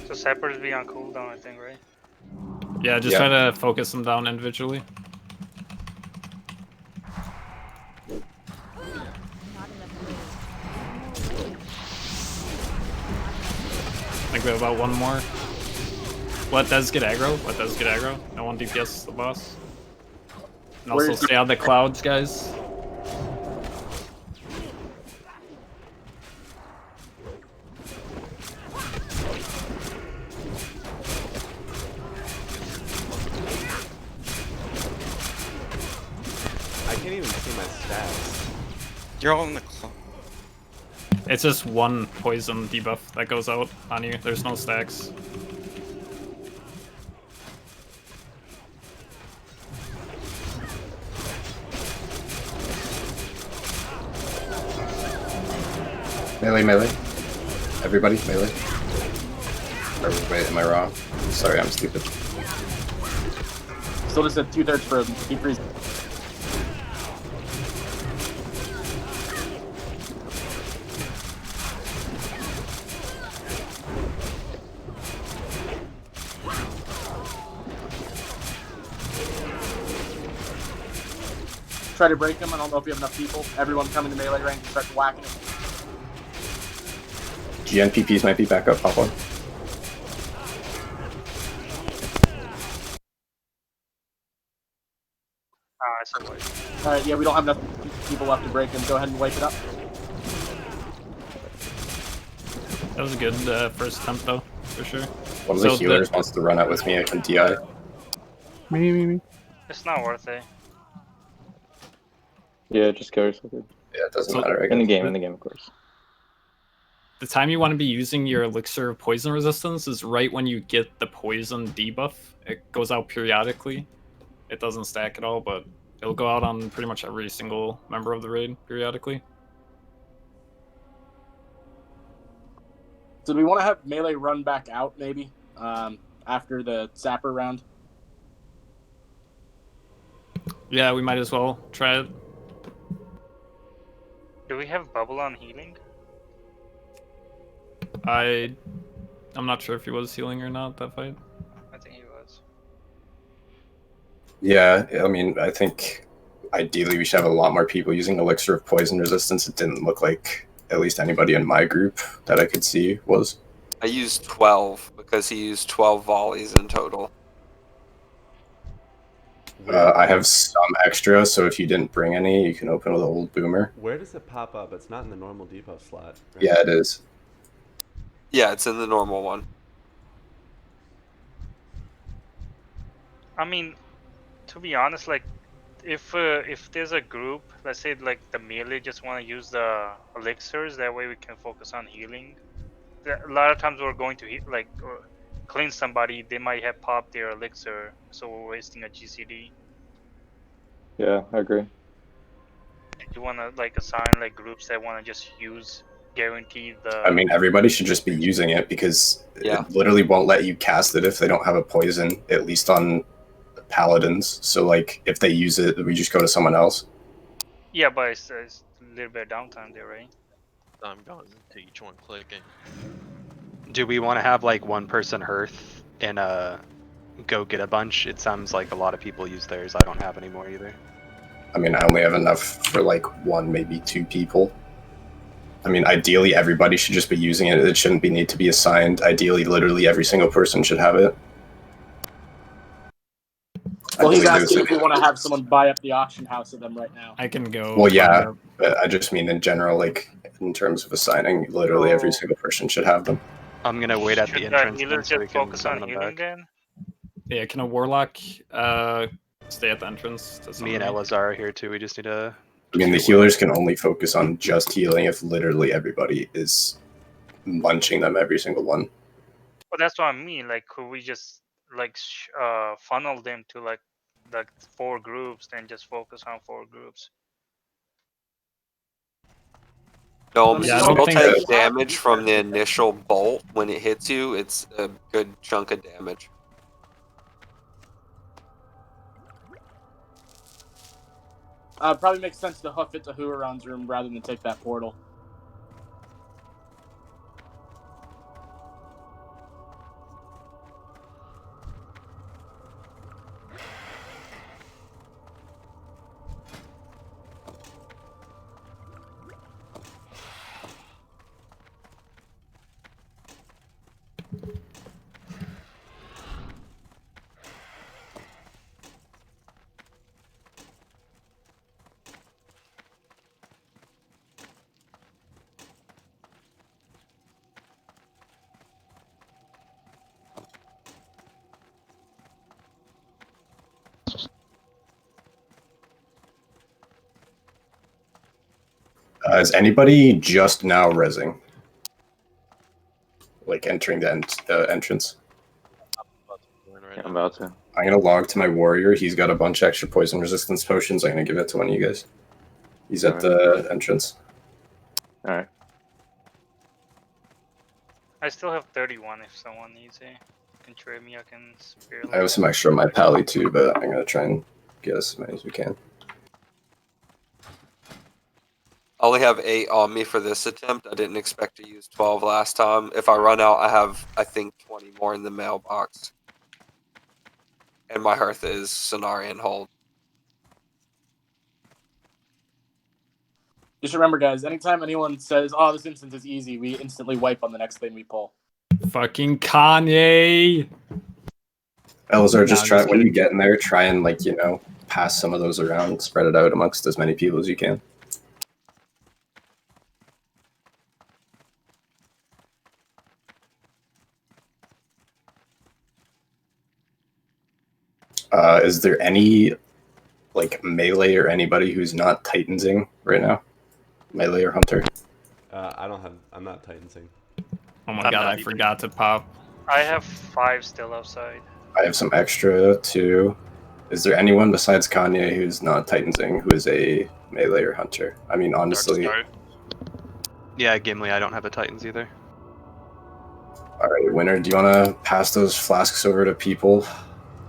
So Sappers be on cooldown, I think, right? Yeah, just try to focus them down individually. I think we have about one more. Let Dez get aggro. Let Dez get aggro. No one DPS the boss. And also stay on the clouds, guys. I can't even see my stats. You're all in the clock. It's just one poison debuff that goes out on you. There's no stacks. Melee, melee. Everybody, melee. Or, wait, am I wrong? Sorry, I'm stupid. Still just at 2/3 for deep freeze. Try to break him. I don't know if you have enough people. Everyone come into melee range and start whacking him. GNPPs might be back up, pop one. Ah, I see why. Alright, yeah, we don't have enough people left to break him. Go ahead and wake it up. That was a good first attempt, though, for sure. One of the healers wants to run out with me. I can DI. Me. It's not worth it. Yeah, just go or something. Yeah, it doesn't matter. I In the guess. game, of course. The time you want to be using your elixir of poison resistance is right when you get the poison debuff. It goes out periodically. It doesn't stack at all, but it'll go out on pretty much every single member of the raid periodically. So do we want to have melee run back out, maybe, after the Sapper round? Yeah, we might as well try it. Do we have bubble on healing? I'm not sure if he was healing or not that fight. I think he was. Yeah, I mean, I think ideally we should have a lot more people using Elixir of Poison Resistance. It didn't look like at least anybody in my group that I could see was. I used 12 because he used 12 volleys in total. I have some extra, so if you didn't bring any, you can open with an old boomer. Where does it pop up? It's not in the normal depot slot. Right? Yeah, it is. Yeah, it's in the normal one. I mean, to be honest, like, if there's a group, let's say like the melee just want to use the elixirs, that way we can focus on healing. A lot of times we're going to like clean somebody, they might have popped their elixir, so we're wasting a GCD. Yeah, I agree. You want to like assign like groups that want to just use guarantee the. I mean, everybody should just be using it because it literally won't let you cast it if they don't have a poison, at least on paladins. So like, if they use it, we just go to someone else. Yeah, but it's a little bit of downtime there, right? I'm going to each one clicking. Do we want to have like one person hearth and go get a bunch? It sounds like a lot of people use theirs. I don't have any more either. I mean, I only have enough for like one, maybe two people. I mean, ideally, everybody should just be using it. It shouldn't need to be assigned. Ideally, literally every single person should have it. Well, he's asking if we want to have someone buy up the auction house of them right now. I can go. Well, yeah, but I just mean in general, like in terms of assigning, literally every single person should have them. I'm gonna wait at the Should entrance healer then so we just can focus on summon them healing back. then? Yeah, can a warlock stay at the entrance? To Me and summon Elazar are here too. We just need to. I mean, the healers can only focus on just healing if literally everybody is munching them, every single one. Well, that's what I mean. Like, could we just like funnel them to like 4 groups, then just focus on 4 groups? Domes, Yeah, I you don't still think- take damage from the initial bolt when it hits you. It's a good chunk of damage. Probably makes sense to hoof it to Huaron's room rather than take that portal. Is anybody just now rezzing? Like entering the entrance? Yeah, I'm about to. I'm gonna log to my warrior. He's got a bunch of extra poison resistance potions. I'm gonna give it to one of you guys. He's at the entrance. Alright. I still have 31 if someone needs it. You can trade me, I can spare. I have some extra on my pally too, but I'm gonna try and get as many as we can. I only have 8 on me for this attempt. I didn't expect to use 12 last time. If I run out, I have, I think, 20 more in the mailbox. And my hearth is Cenarian hold. Just remember, guys, anytime anyone says, oh, this instance is easy, we instantly wipe on the next thing we pull. Fucking Kanye. Elazar, just Nah, try just when you kidding. get in there, try and pass some of those around, spread it out amongst as many people as you can. Is there any melee or anybody who's not Titansing right now? Melee or hunter? I'm not Titansing. Oh my god, I forgot to pop. I have 5 still outside. I have some extra too. Is there anyone besides Kanye who's not Titansing who is a melee or hunter? I mean, honestly. Yeah, Gimli, I don't have a Titans either. Alright, Winner, do you want to pass those flasks over to people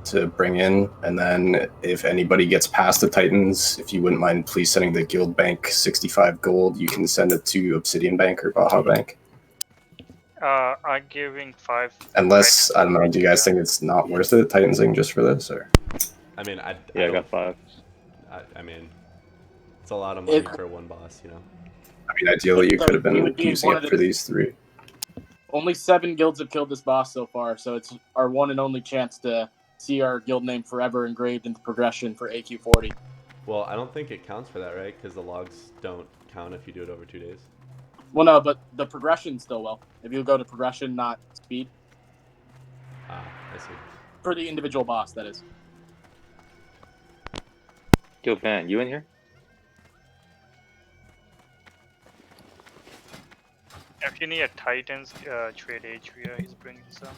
to bring in? And then if anybody gets past the Titans, if you wouldn't mind please sending the Guild Bank 65 gold, you can send it to Obsidian Bank or Baja Bank. I'm giving 5. Unless, I don't know, do you guys think it's not worth it, Titansing, just for this? Or I mean, I got 5. I mean, it's a lot of money for one boss, you know? I mean, ideally you could have It been would be using one it of for the- these 3. Only 7 guilds have killed this boss so far, so it's our one and only chance to see our guild name forever engraved into progression for AQ40. Well, I don't think it counts for that, right? Because the logs don't count if you do it over 2 days. Well, no, but the progression still will. If you go to progression, not speed. Ah, I see. For the individual boss, that is. Yo, Van, you in here? If you need a Titans, trade Atria, he's bringing some.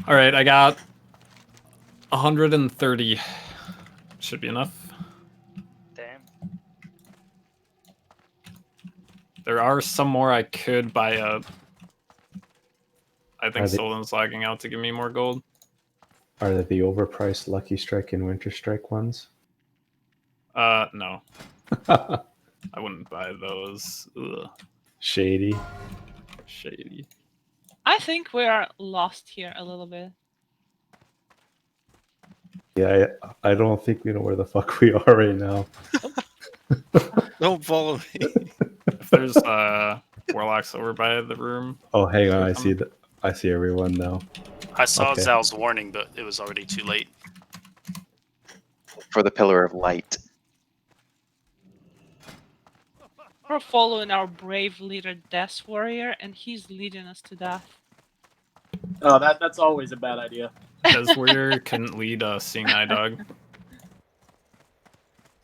All right, I got 130. Should be enough. Damn. There are some more I could buy up. I Are think they- Solon's lagging out to give me more gold. Are they the overpriced Lucky Strike and Winter Strike ones? No. I wouldn't buy those. Ugh. Shady. Shady. I think we are lost here a little bit. Yeah, I don't think we know where the fuck we are right now. Don't follow me. If there's warlocks over by the room. Oh, hang on, I see everyone now. I saw Okay. Zal's warning, but it was already too late. for the Pillar of Light. We're following our brave leader, Death Warrior, and he's leading us to death. Oh, that's always a bad idea. Death Warrior couldn't lead a Seeing Eye Dog.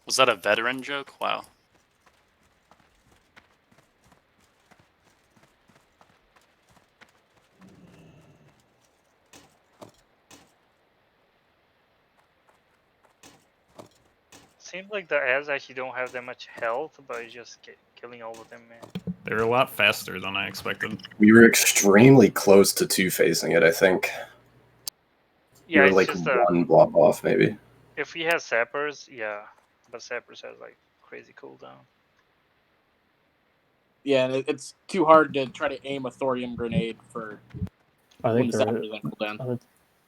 Was that a veteran joke? Wow. Seems like the ads actually don't have that much health, but it's just killing all of them, man. They were a lot faster than I expected. We were extremely close to two-facing it, I think. Yeah, we it's were like just one blob off, maybe. if we had sappers, yeah, but sappers has like crazy cooldown. Yeah, and it's too hard to try to aim a thorium grenade for I when think the they're sappers on cooldown.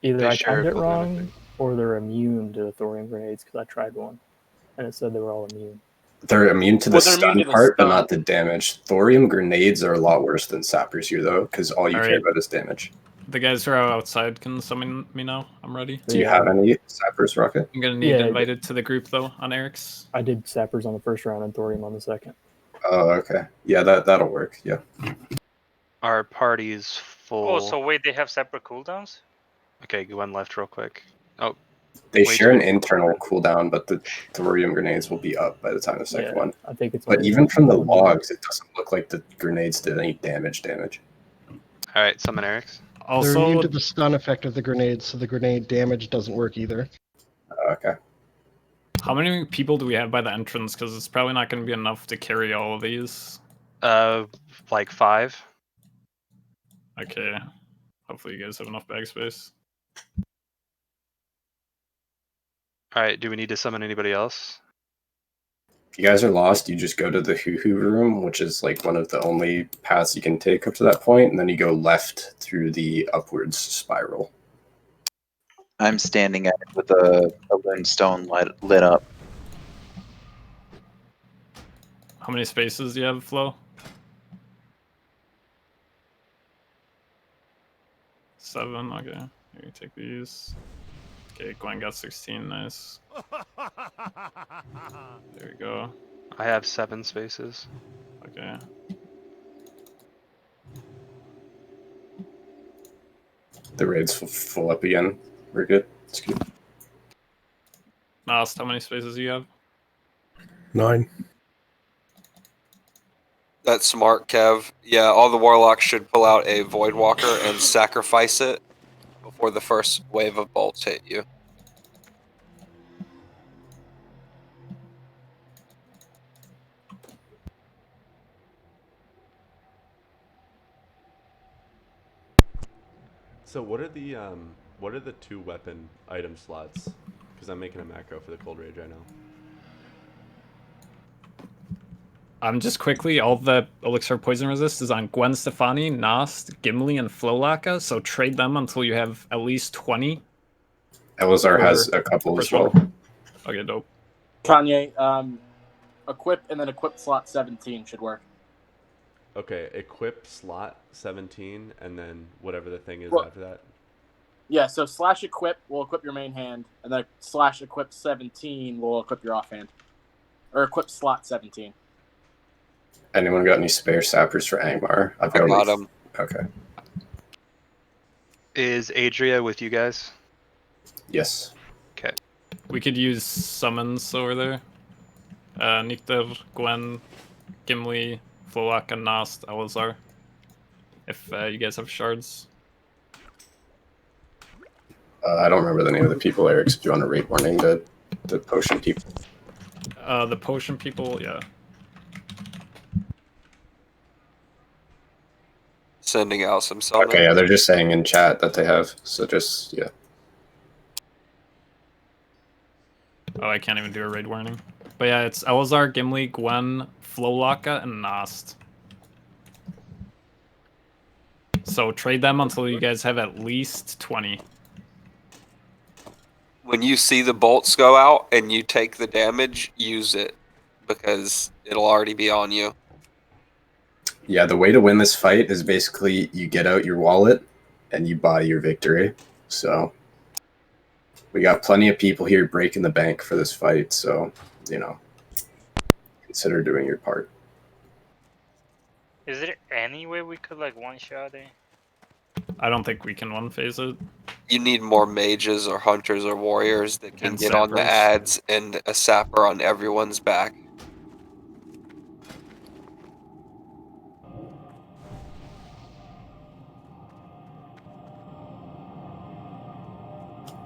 either They I share timed it cooldown, I wrong think. or they're immune to the thorium grenades because I tried one and it said they were all immune. They're immune to the Well, they're immune stun to the part, but stun. not the damage. Thorium grenades are a lot worse than sappers here, though, because all you care Alright. about is damage. The guys who are outside can summon me now. I'm ready. Do you have any sappers, Rocket? I'm gonna need Yeah, invited to the group though on Eric's. I did sappers on the first round and thorium on the second. Oh, okay. Yeah, that'll work. Yeah. Our party's full. Oh, so wait, they have separate cooldowns? Okay, Gwen left real quick. Oh, They wait, share an internal cooldown, but the thorium grenades will be up by the time the second Yeah, one. I think it's But only even from the one. logs, it doesn't look like the grenades did any damage. All right, summon Eric's. They're immune to the stun effect of the grenades, so the grenade damage doesn't work either. Okay. How many people do we have by the entrance? Because it's probably not going to be enough to carry all of these. Like 5. Okay. Hopefully you guys have enough bag space. All right, do we need to summon anybody else? If you guys are lost, you just go to the hoo-hoo room, which is like one of the only paths you can take up to that point, and then you go left through the upwards spiral. I'm standing at it with a moonstone lit up. How many spaces do you have, Flo? 7, okay. Here, you take these. Okay, Gwen got 16, nice. There we go. I have 7 spaces. Okay. The raid's full up again. We're good. It's good. Nast, how many spaces do you have? 9. That's smart, Kev. Yeah, all the warlocks should pull out a Void Walker and sacrifice it before the first wave of bolts hit you. So what are the 2 weapon item slots? Because I'm making a macro for the Cold Rage right now. Just quickly, all the Elixir Poison Resist is on Gwen Stefani, Nast, Gimli, and Flolaka, so trade them until you have at least 20. Elazar has a couple as well. Okay, dope. Kanye, equip and then equip slot 17 should work. Okay, equip slot 17, and then whatever the thing is Well- after that. Yeah, so slash equip will equip your main hand, and then slash equip 17 will equip your offhand. Or equip slot 17. Anyone got any spare sappers for Angmar? I've I got got only- 'em. Okay. Is Adria with you guys? Yes. Okay. We could use summons over there. Nikter, Gwen, Gimli, Flolaka, Nast, Elazar. If you guys have shards. I don't remember the name of the people, Eric. If you want to rate warning the potion people. The potion people, yeah. Sending out some summons. Okay, yeah, they're just saying in chat that they have. So just, yeah. Oh, I can't even do a raid warning. But yeah, it's Elazar, Gimli, Gwen, Flolaka, and Nast. So trade them until you guys have at least 20. When you see the bolts go out and you take the damage, use it because it'll already be on you. Yeah, the way to win this fight is basically you get out your wallet and you buy your victory. So We got plenty of people here breaking the bank for this fight, so, you know, consider doing your part. Is there any way we could like one-shot it? I don't think we can one phase it. You need more mages or hunters or warriors that can And get on the sappers. ads and a sapper on everyone's back.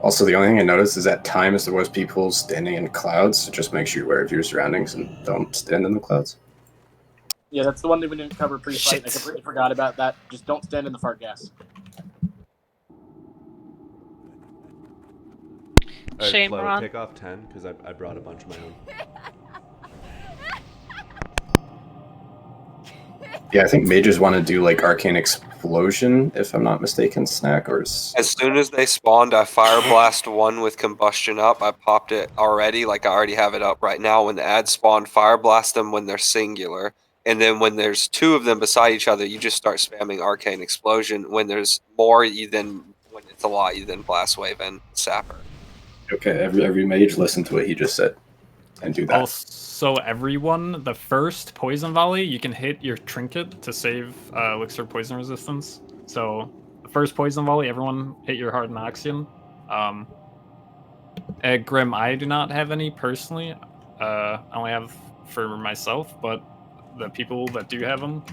Also, the only thing I noticed is at times there was people standing in clouds, so just make sure you're aware of your surroundings and don't stand in the clouds. Yeah, that's the one that we didn't cover pre-fight. I completely forgot about that. Just don't stand in the fart gas. Alright, Shame, Flo, Ron. take off 10 because I brought a bunch of my own. Yeah, I think mages want to do like Arcane Explosion, if I'm not mistaken, Snack, or... As soon as they spawned, I fire blast one with combustion up. I popped it already, like I already have it up right now. When the ads spawn, fire blast them when they're singular. And then when there's two of them beside each other, you just start spamming Arcane Explosion. When there's more, when it's a lot, you then Blast Wave and Sapper. Okay, every mage listen to what he just said and do that. Also, everyone, the first poison volley, you can hit your trinket to save elixir poison resistance. So the first poison volley, everyone hit your Hardened Oxygen. Grim, I do not have any personally. I only have for myself, but the people that do have them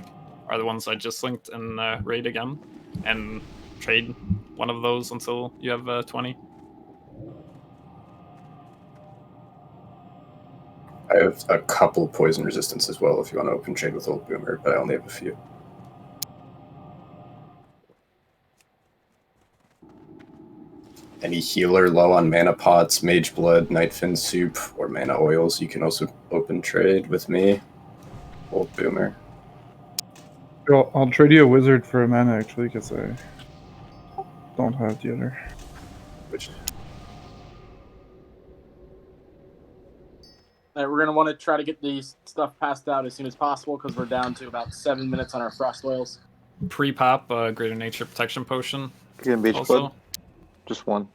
are the ones I just linked in raid again, and trade one of those until you have 20. I have a couple poison resistance as well if you want to open trade with Old Boomer, but I only have a few. Any healer low on mana pots, mage blood, nightfin soup, or mana oils, you can also open trade with me, Old Boomer. I'll trade you a wizard for a mana actually, because I don't have the other. Which? We're going to want to try to get these stuff passed out as soon as possible because we're down to about 7 minutes on our frost oils. Pre-pop Greater Nature Protection Potion. Getting mage also. blood? Just one.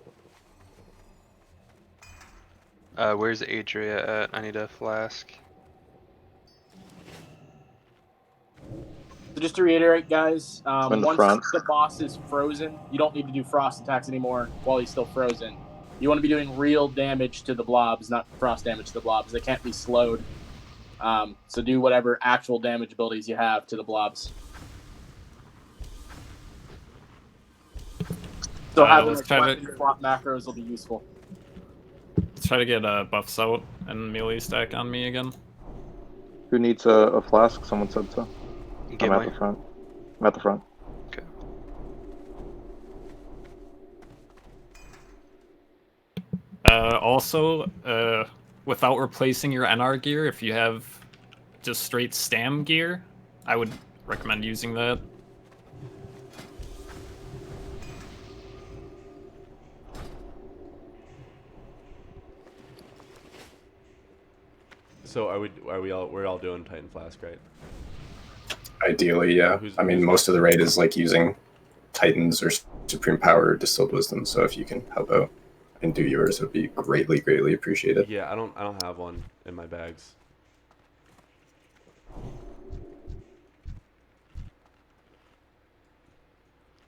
Where's Adria at? I need a flask. So just to reiterate, guys, In the once front. the boss is frozen, you don't need to do frost attacks anymore while he's still frozen. You want to be doing real damage to the blobs, not frost damage to the blobs. They can't be slowed. So do whatever actual damage abilities you have to the blobs. So having let's try like swap macros will be useful. Let's try to get buffs out and melee stack on me again. Who needs a flask? Someone said so. I'm at the front. I'm at the front. Okay. Also, without replacing your NR gear, if you have just straight stam gear, I would recommend using that. So we're all doing Titan Flask, right? Ideally, yeah. I mean, most of the raid is like using Titans or Supreme Power or Distilled Wisdom, so if you can help out and do yours, it would be greatly, greatly appreciated. Yeah, I don't have one in my bags.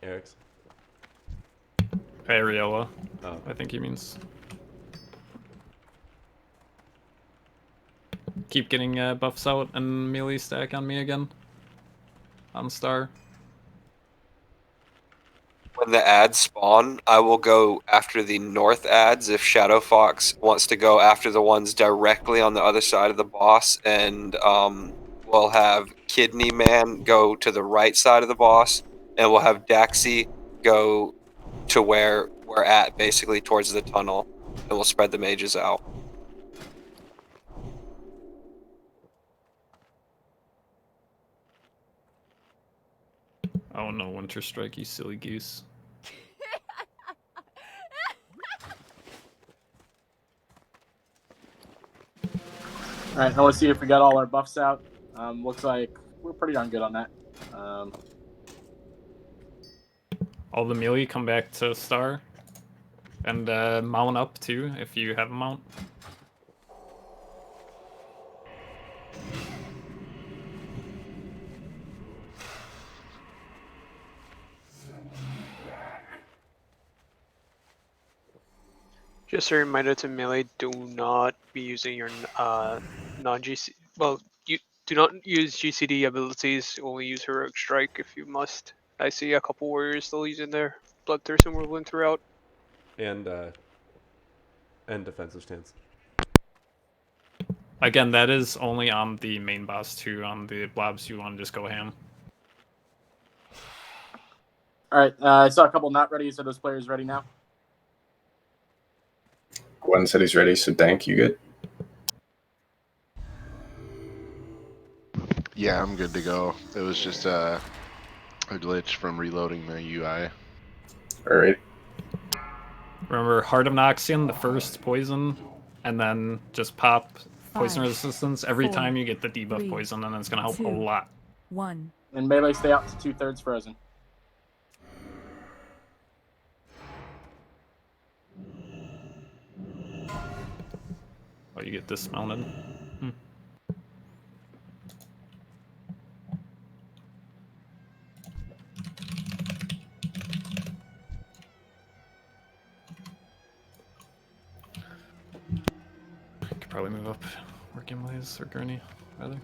Eric's. Ariella. Oh. I think he means. Keep getting buffs out and melee stack on me again. On Star. When the ads spawn, I will go after the north ads if Shadow Fox wants to go after the ones directly on the other side of the boss, and we'll have Kidney Man go to the right side of the boss, and we'll have Daxi go to where we're at, basically towards the tunnel, and we'll spread the mages out. Oh no, Winter Strike, you silly goose. Alright, I want to see if we got all our buffs out. Looks like we're pretty darn good on that. All the melee come back to Star. And mount up too if you have a mount. Just a reminder to melee: do not be using your non-GC. Well, you do not use GCD abilities. Only use heroic strike if you must. I see a couple warriors still using their bloodthirst and whirlwind throughout. And defensive stance. Again, that is only on the main boss too. On the blobs, you want to just go ham. All right, I saw a couple not ready. So those players ready now? Gwen said he's ready, so Dank, you good? Yeah, I'm good to go. It was just a glitch from reloading the UI. Alright. Remember Heart of Noxian, the first poison, and then just pop poison resistance every time you get the debuff poison, and it's going to help a lot. 1. And melee stay out to 2/3 frozen. Oh, you get dismounted. Could probably move up Working Blaze or Gurney, rather.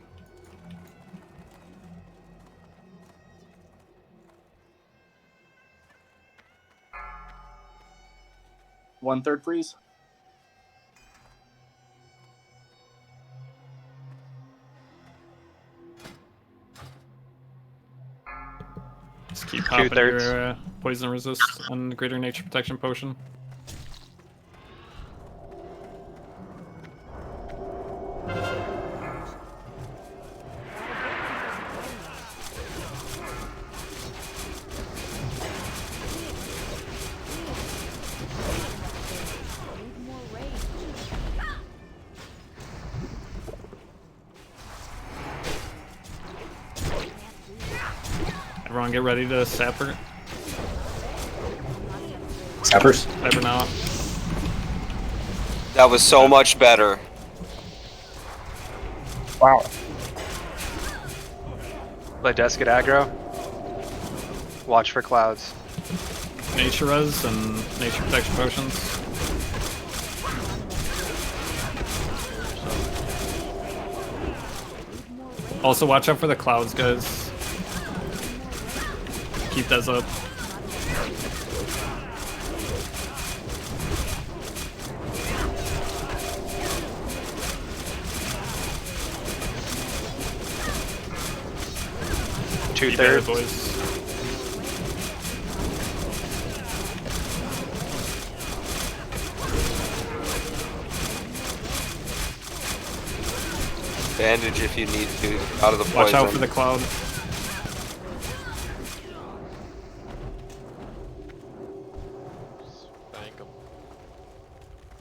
One-third freeze. Just keep popping your poison resist and greater nature protection potion. Everyone get ready to sapper. Sappers? Sapper now. That was so much better. Wow. Let Desk get aggro. Watch for clouds. Nature res and nature protection potions. Also watch out for the clouds, guys. Keep those up. Two-thirds. Boys. Bandage if you need to, out of the poison. Watch out for the cloud.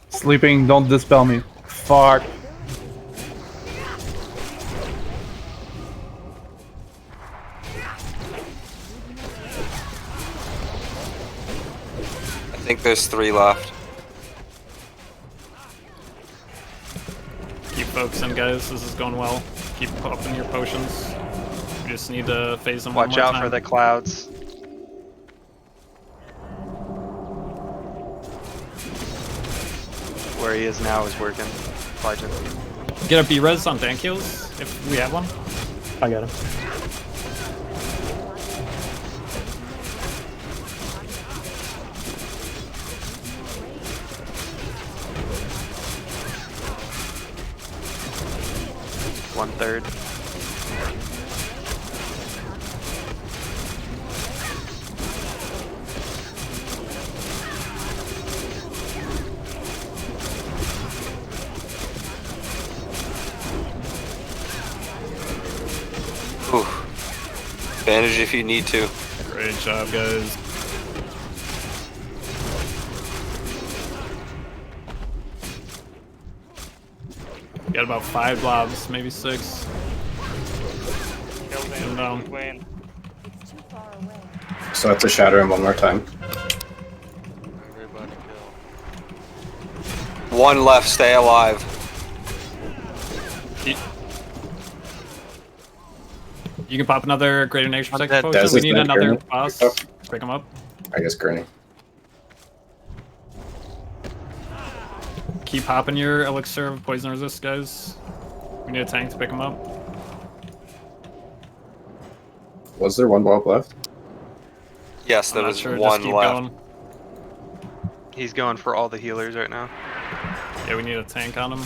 Sleeping, don't dispel me. Fuck. I think there's 3 left. Keep focusing, guys. This is going well. Keep popping your potions. We just need to phase them. Watch out for the clouds. Where he is now is working. Legend. Get a B-res on tank heals if we have one. I got him. One-third. Ooh. Bandage if you need to. Great job, guys. Got about 5 blobs, maybe 6. Kill Him down. Wayne. So I have to shatter him one more time. Everybody kill. One left, stay alive. You can pop another Greater Nature Protect dead. potion. Dez We is need dead, another Gurney. boss. Oh. Pick him up. I guess Gurney. Keep popping your elixir of poison resist, guys. We need a tank to pick him up. Was there one blob left? Yes, I'm there not was sure. Just one keep left. going. He's going for all the healers right now. Yeah, we need a tank on him.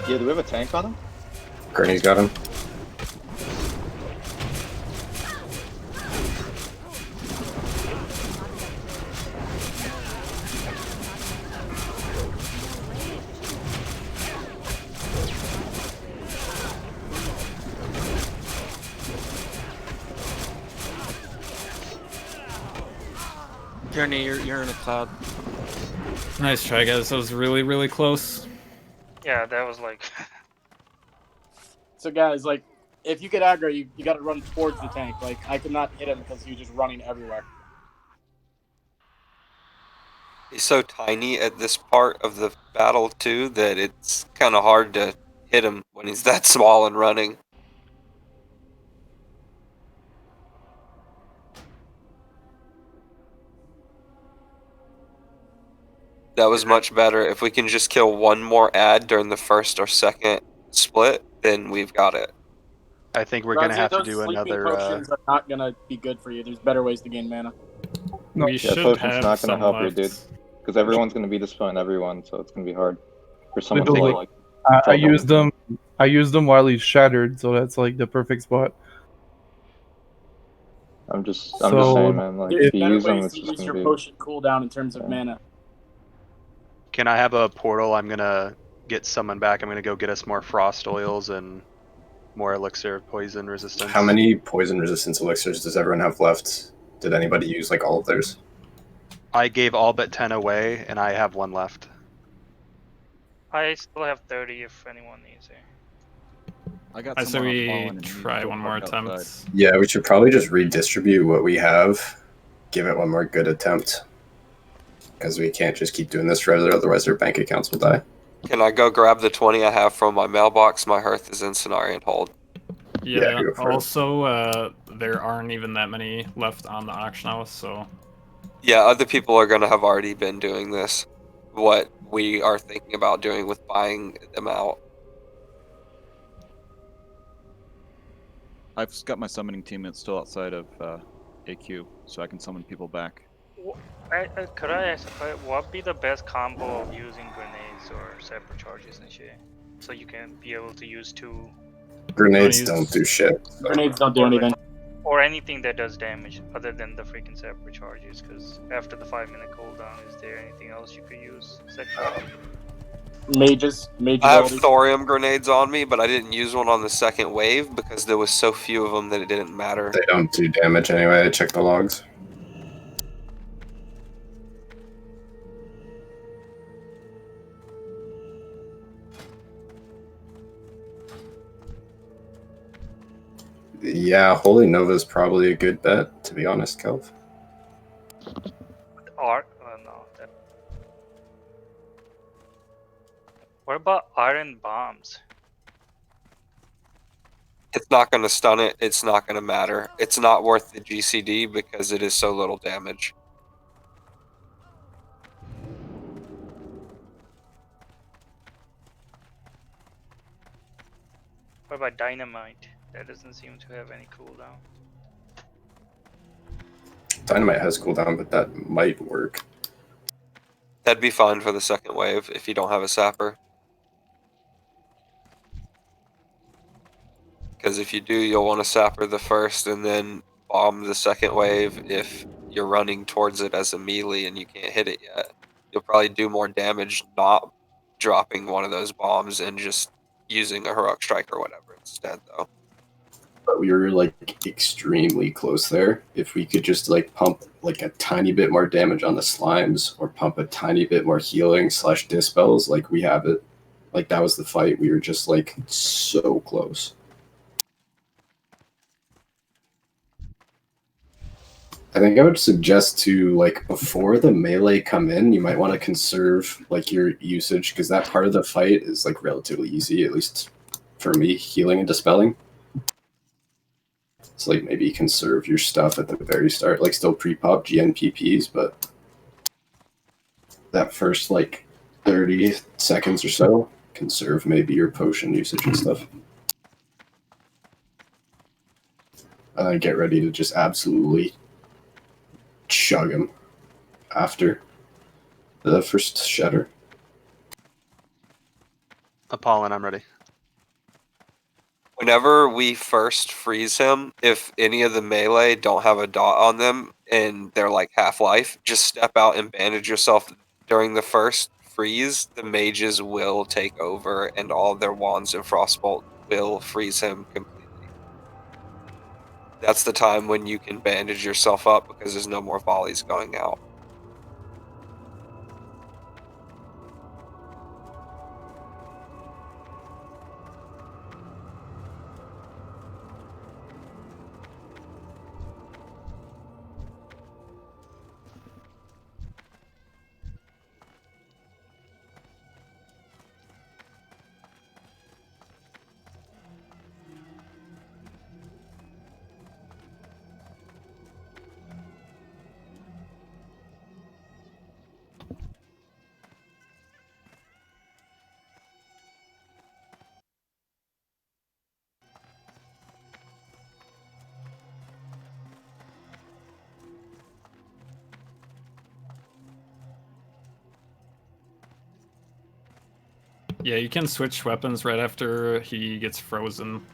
Yeah, do we have a tank on him? Gurney's got him. Journey, you're in a cloud. Nice try, guys. That was really, really close. Yeah, that was like. So guys, like, if you get aggro, you got to run towards the tank. Like, I could not hit him because he was just running everywhere. He's so tiny at this part of the battle too that it's kind of hard to hit him when he's that small and running. That was much better. If we can just kill one more ad during the first or second split, then we've got it. I think we're gonna have to Those do sleeping another. potions are not gonna be good for you. There's better ways to gain mana. No. We Yeah, should potion's have not gonna some help left. you, dude. Because everyone's gonna be destroying everyone, so it's gonna be hard for someone to Literally, like. I used them. I used them while he's shattered, so that's like the perfect spot. I'm just So, saying, man. Like, There's if you better use them, ways it's to just use gonna your be. potion cooldown in terms of mana. Can I have a portal? I'm gonna get someone back. I'm gonna go get us more frost oils and more elixir of poison resistance. How many poison resistance elixirs does everyone have left? Did anybody use like all of theirs? I gave all but 10 away, and I have one left. I still have 30 if anyone needs it. I say we try one more attempt. Yeah, we should probably just redistribute what we have. Give it one more good attempt. Because we can't just keep doing this forever, otherwise their bank accounts will die. Can I go grab the 20 I have from my mailbox? My hearth is in Cenarian Hold. Yeah, go for it. also, there aren't even that many left on the auction house, so... Yeah, other people are gonna have already been doing this. What we are thinking about doing with buying them out. I've got my summoning team that's still outside of AQ, so I can summon people back. Could I ask, what would be the best combo of using grenades or separate charges and shit? So you can be able to use two. Grenades don't do shit. Grenades don't do anything. Or anything that does damage other than the freaking separate charges, because after the 5-minute cooldown, is there anything else you could use? Mages. I have thorium grenades on me, but I didn't use one on the second wave because there was so few of them that it didn't matter. They don't do damage anyway, I checked the logs. Yeah, Holy Nova is probably a good bet, to be honest, Kelv. No. What about iron bombs? It's not going to stun it. It's not going to matter. It's not worth the GCD because it is so little damage. What about dynamite? That doesn't seem to have any cooldown. Dynamite has cooldown, but that might work. That'd be fine for the second wave if you don't have a sapper. Because if you do, you'll want to sapper the first and then bomb the second wave if you're running towards it as a melee and you can't hit it yet. You'll probably do more damage not dropping one of those bombs and just using a heroic strike or whatever instead, though. But we were like extremely close there. If we could just like pump like a tiny bit more damage on the slimes or pump a tiny bit more healing / dispels, like we have it. Like that was the fight. We were just like so close. I think I would suggest to like before the melee come in, you might want to conserve like your usage because that part of the fight is like relatively easy, at least for me, healing and dispelling. So like maybe conserve your stuff at the very start, like still pre-pop GNPPs, but that first like 30 seconds or so, conserve maybe your potion usage and stuff. And then get ready to just absolutely chug him after the first shatter. Apollon, I'm ready. Whenever we first freeze him, if any of the melee don't have a dot on them and they're like half-life, just step out and bandage yourself during the first freeze. The mages will take over and all their wands and frostbolt will freeze him completely. That's the time when you can bandage yourself up because there's no more volleys going out. Yeah, you can switch weapons right after he gets frozen.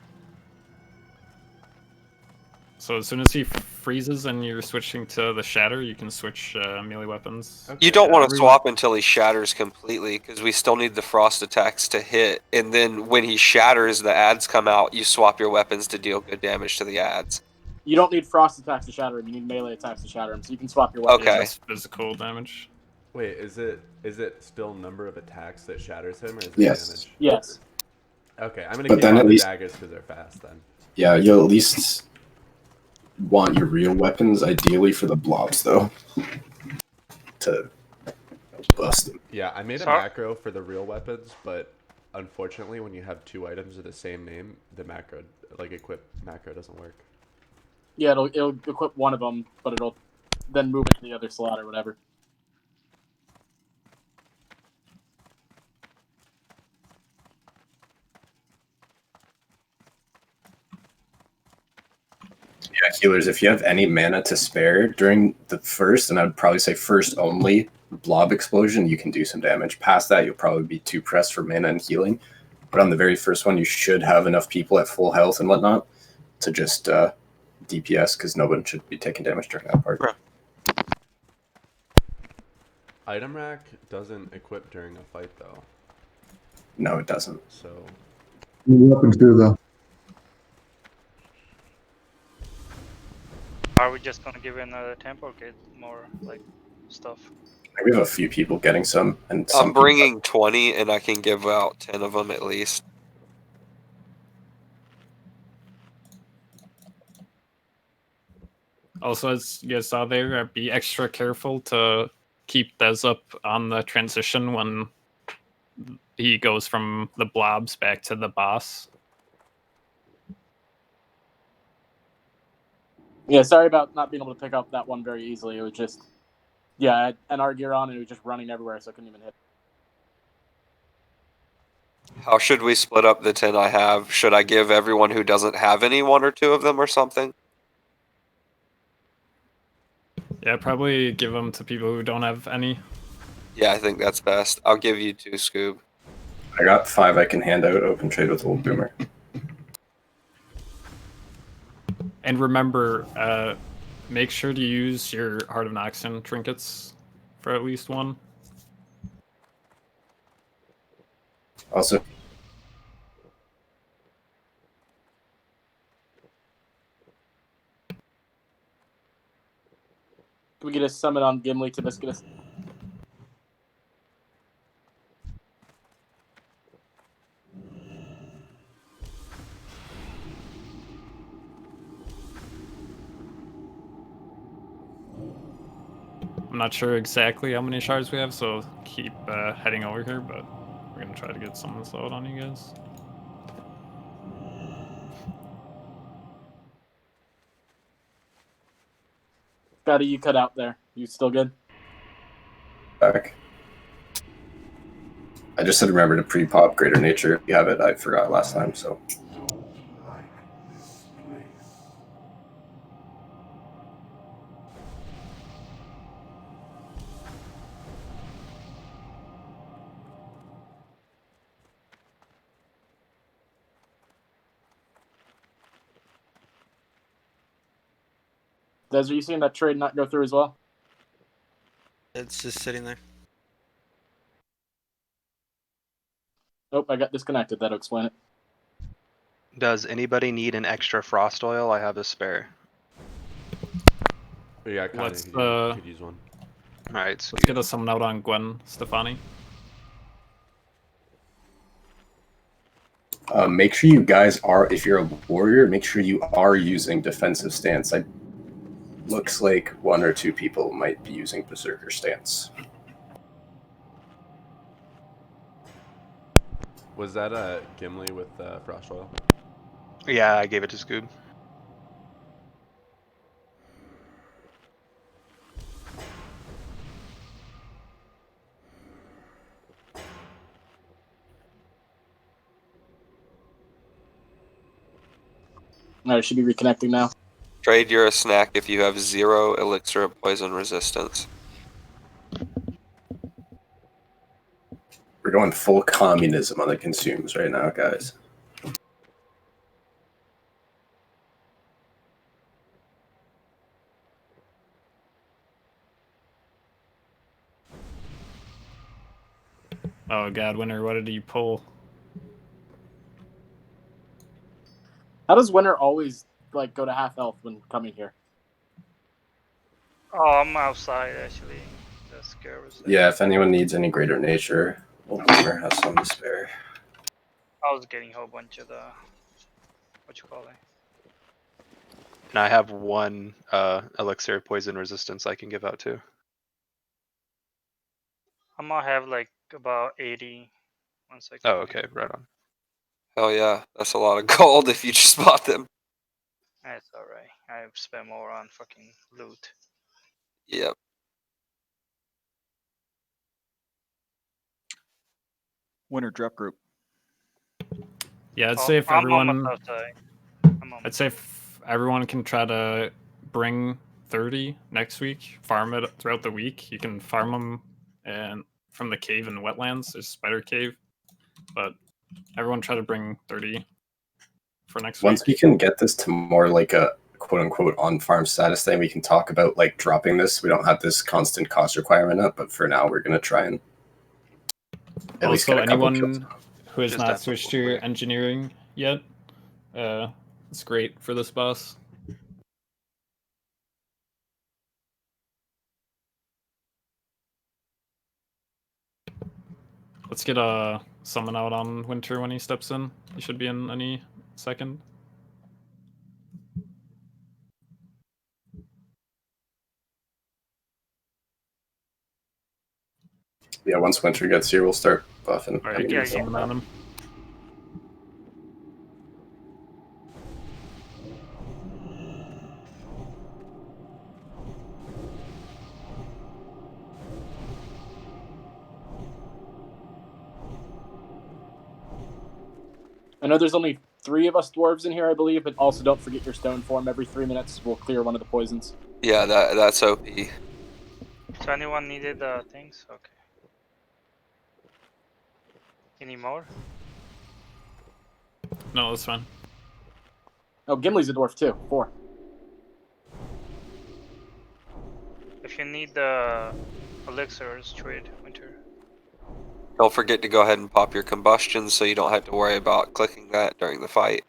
So as soon as he freezes and you're switching to the shatter, you can switch melee weapons. You don't want to swap until he shatters completely because we still need the frost attacks to hit. And then when he shatters, the ads come out. You swap your weapons to deal good damage to the ads. You don't need frost attacks to shatter him. You need melee attacks to shatter him. So you can swap your weapons. Okay. Just physical damage. Wait, is it still number of attacks that shatters him, or is it Yes. damage? Yes. Okay, I'm gonna But keep then on at the least- daggers because they're fast. Then. Yeah, you'll at least want your real weapons, ideally for the blobs though, to bust them. Yeah, I made a macro for the real weapons, but unfortunately, when you have two items of the same name, the macro, like equip macro, doesn't work. Yeah, it'll equip one of them, but it'll then move it to the other slot or whatever. Yeah, healers, if you have any mana to spare during the first, and I'd probably say first only, blob explosion, you can do some damage. Past that, you'll probably be too pressed for mana and healing. But on the very first one, you should have enough people at full health and whatnot to just DPS, because no one should be taking damage during that part. Item rack doesn't equip during a fight, though. No, it doesn't. So. Weapons do though. Are we just gonna give it another tempo or get more like stuff? We have a few people getting some, and I'm bringing 20, and I can give out 10 of them at least. Also, as you guys saw there, be extra careful to keep Dez up on the transition when he goes from the blobs back to the boss. Yeah, sorry about not being able to pick up that one very easily. It was just, yeah, I had NR gear on and it was just running everywhere, so I couldn't even hit. How should we split up the 10 I have? Should I give everyone who doesn't have any 1 or 2 of them or something? Yeah, probably give them to people who don't have any. Yeah, I think that's best. I'll give you 2, Scoob. I got 5 I can hand out, open trade with Old Boomer. And remember, make sure to use your Heart of Noxon trinkets for at least one. Also, Can we get a summon on Gimli to Viscus? I'm not sure exactly how many shards we have, so keep heading over here, but we're gonna try to get some of this out on you guys. Scotty, you cut out there. You still good? Back. I just said remember to pre-pop Greater Nature if you have it. I forgot last time, so. Des, are you seeing that trade not go through as well? It's just sitting there. Nope, I got disconnected. That'll explain it. Does anybody need an extra frost oil? I have a spare. Yeah, I Let's could use one. Alright, let's get us someone out on Gwen Stefani. Make sure you guys are, if you're a warrior, make sure you are using defensive stance. Looks like 1 or 2 people might be using berserker stance. Was that a Gimli with frost oil? Yeah, I gave it to Scoob. Alright, should be reconnecting now. Trade, you're a snack if you have 0 elixir of poison resistance. We're going full communism on the consumes right now, guys. Oh god, Winter, what did you pull? How does Winter always like go to half health when coming here? Oh, I'm outside actually. The scare was there. Yeah, if anyone needs any Greater Nature, Wilmer has some to spare. I was getting a whole bunch of the what you call it. And I have 1 elixir of poison resistance I can give out too. I'm gonna have like about 80. 1 second. Oh, okay, right on. Hell yeah, that's a lot of gold if you just bought them. That's alright. I've spent more on fucking loot. Yep. Winter drop group. Yeah, I'd Oh, say if I'm everyone, almost outside. I'd say if everyone can try to bring 30 next week, farm it throughout the week. You can farm them and from the cave and wetlands. There's Spider Cave, but everyone try to bring 30 for next Once week. we can get this to more like a quote-unquote on-farm status thing, we can talk about like dropping this. We don't have this constant cost requirement up, but for now we're going to try and at least Also, get a couple kills. anyone who has Just not ask switched for to it. engineering yet, it's great for this boss. Let's get someone out on Winter when he steps in. He should be in any second. Yeah, once Winter gets here, we'll start buffing. Alright, Yeah, get someone on him. I know there's only 3 of us dwarves in here, I believe, but also don't forget your stone form. Every 3 minutes, we'll clear one of the poisons. Yeah, that's OP. So anyone needed things? Okay. Any more? No, that's fine. Oh, Gimli's a dwarf too. 4. If you need the elixirs, trade Winter. Don't forget to go ahead and pop your combustion so you don't have to worry about clicking that during the fight.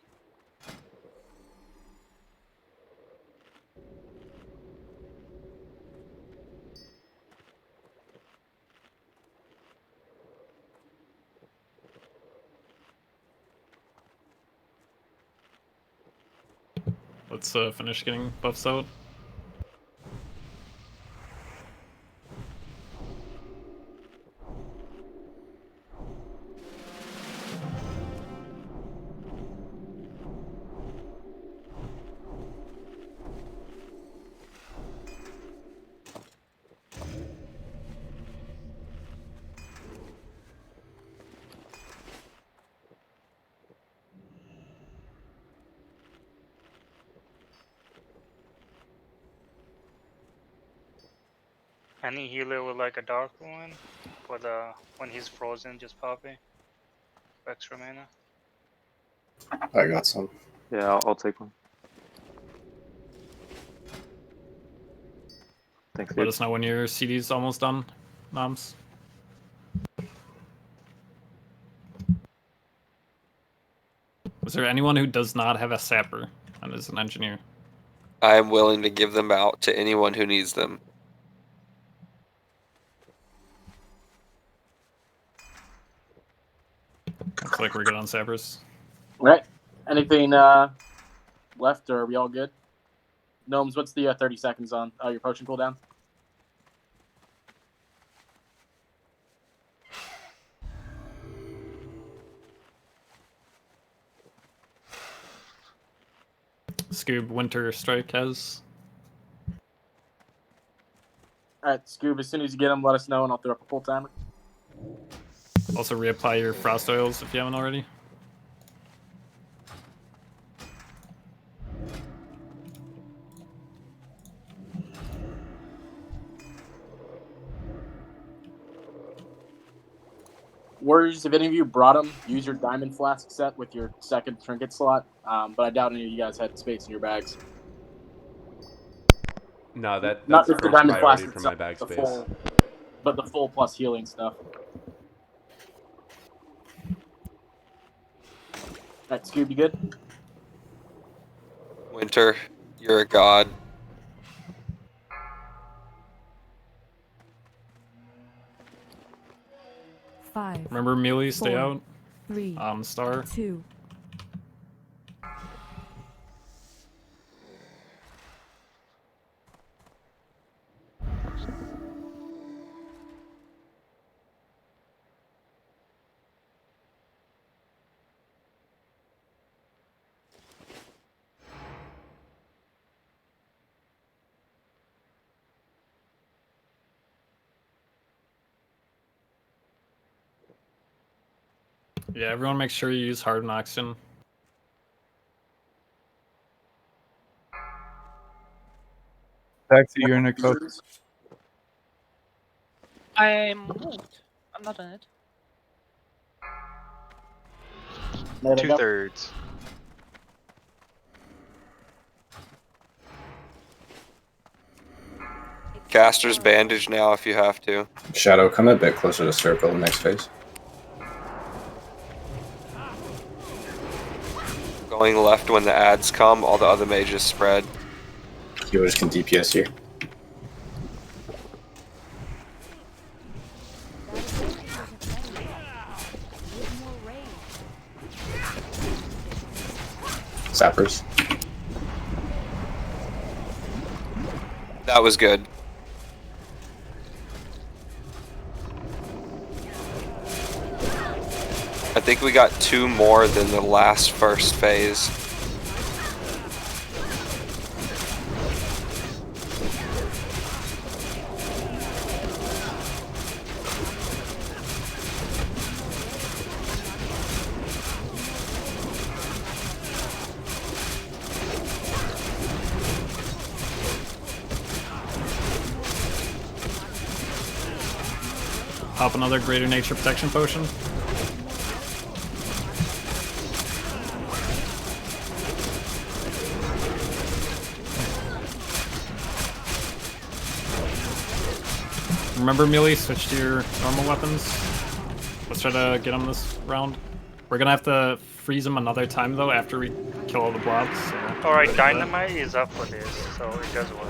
Let's finish getting buffs out. Any healer with like a dark one for the when he's frozen, just pop it. Extra mana. I got some. Yeah, I'll take one. Thanks, Let dude. us know when your CD's almost done, Noms. Is there anyone who does not have a sapper and is an engineer? I am willing to give them out to anyone who needs them. Looks like we're good on sappers. All right. Anything left, or are we all good? Gnomes, what's the 30 seconds on your potion cooldown? Scoob Winter Strike has. All right, Scoob, as soon as you get them, let us know, and I'll throw up a full timer. Also reapply your frost oils if you haven't already. Warriors, if any of you brought them, use your diamond flask set with your second trinket slot. But I doubt any of you guys had space in your bags. No, that's Not just the first diamond priority flask for my itself, bag the space. full, but the full plus healing stuff. Alright, Scoob, you good? Winter, you're a god. Five. Remember melee, stay 4, out. 3, Star. 2. Yeah, everyone make sure you use Hardened Oxygen. Taxi, you're in a code. I'm moved. I'm not in it. 2/3. Caster's bandage now if you have to. Shadow, come a bit closer to circle next phase. Going left when the ads come, all the other mages spread. Healers can DPS here. Sappers. That was good. I think we got 2 more than the last first phase. Pop another Greater Nature Protection Potion. Remember melee, switch to your normal weapons. Let's try to get them this round. We're gonna have to freeze them another time though after we kill all the blobs. So Alright, Dynamite is up for this, so it does work.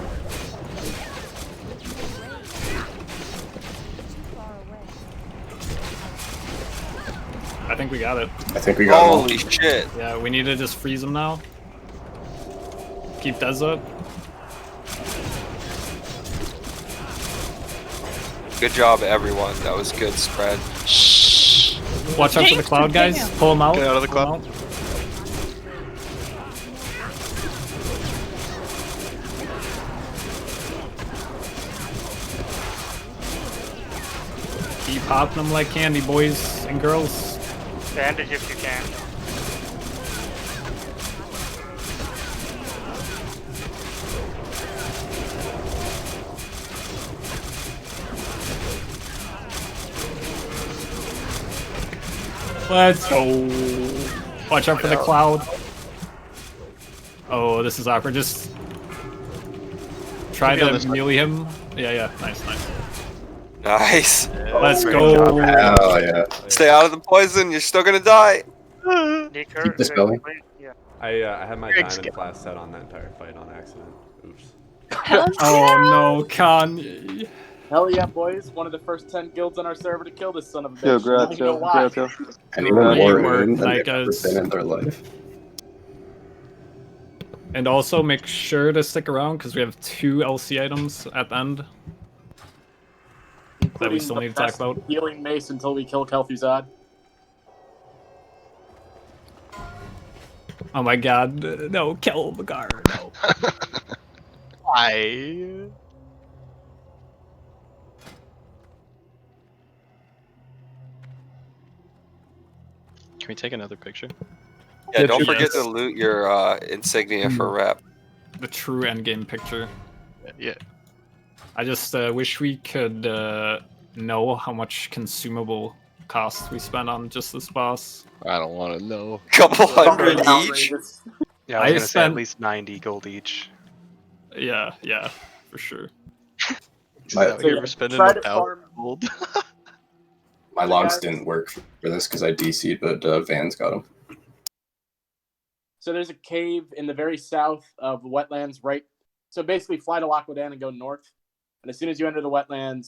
I think we got it. I think we got them all. Holy shit. Yeah, we need to just freeze them now. Keep Des up. Good job, everyone. That was good spread. Watch out for the cloud, guys. Pull them out. Get out of the Pull 'em cloud. out. Keep popping them like candy, boys and girls. Bandage if you can. Let's go. Watch out for the cloud. Oh, this is awkward. Just try Maybe on to this side. melee him. Yeah. Nice. Nice. Let's Great go. job. Hell yeah. Stay out of the poison. You're still gonna die. Keep this going. Yeah. I had my diamond class set on that entire fight on accident. Oops. Oh no, Kanye. Hell yeah, boys! One of the first 10 guilds on our server to kill this son of a bitch. Yo, Now you know grazie, why. grazie. Anyone Great more work, in than they've Nikes. ever been in their life. And also make sure to stick around because we have 2 LC items at the end that we still need to talk about. Healing mace until we kill Kel'Thuzad. Oh my god, no, kill the guard, no. Why? Can we take another picture? Yeah, don't forget Yes. to loot your insignia for rep. The true endgame picture. Yeah. I just wish we could know how much consumable costs we spent on just this boss. I don't want to know. Couple hundred each. Yeah, I was I gonna say at spent- least 90 gold each. Yeah, for sure. My, You're spending try to 1,000 farm- gold. my logs didn't work for this because I DC'd, but Van's got them. So there's a cave in the very south of wetlands, right? So basically, fly to Laquadan and go north. And as soon as you enter the wetlands,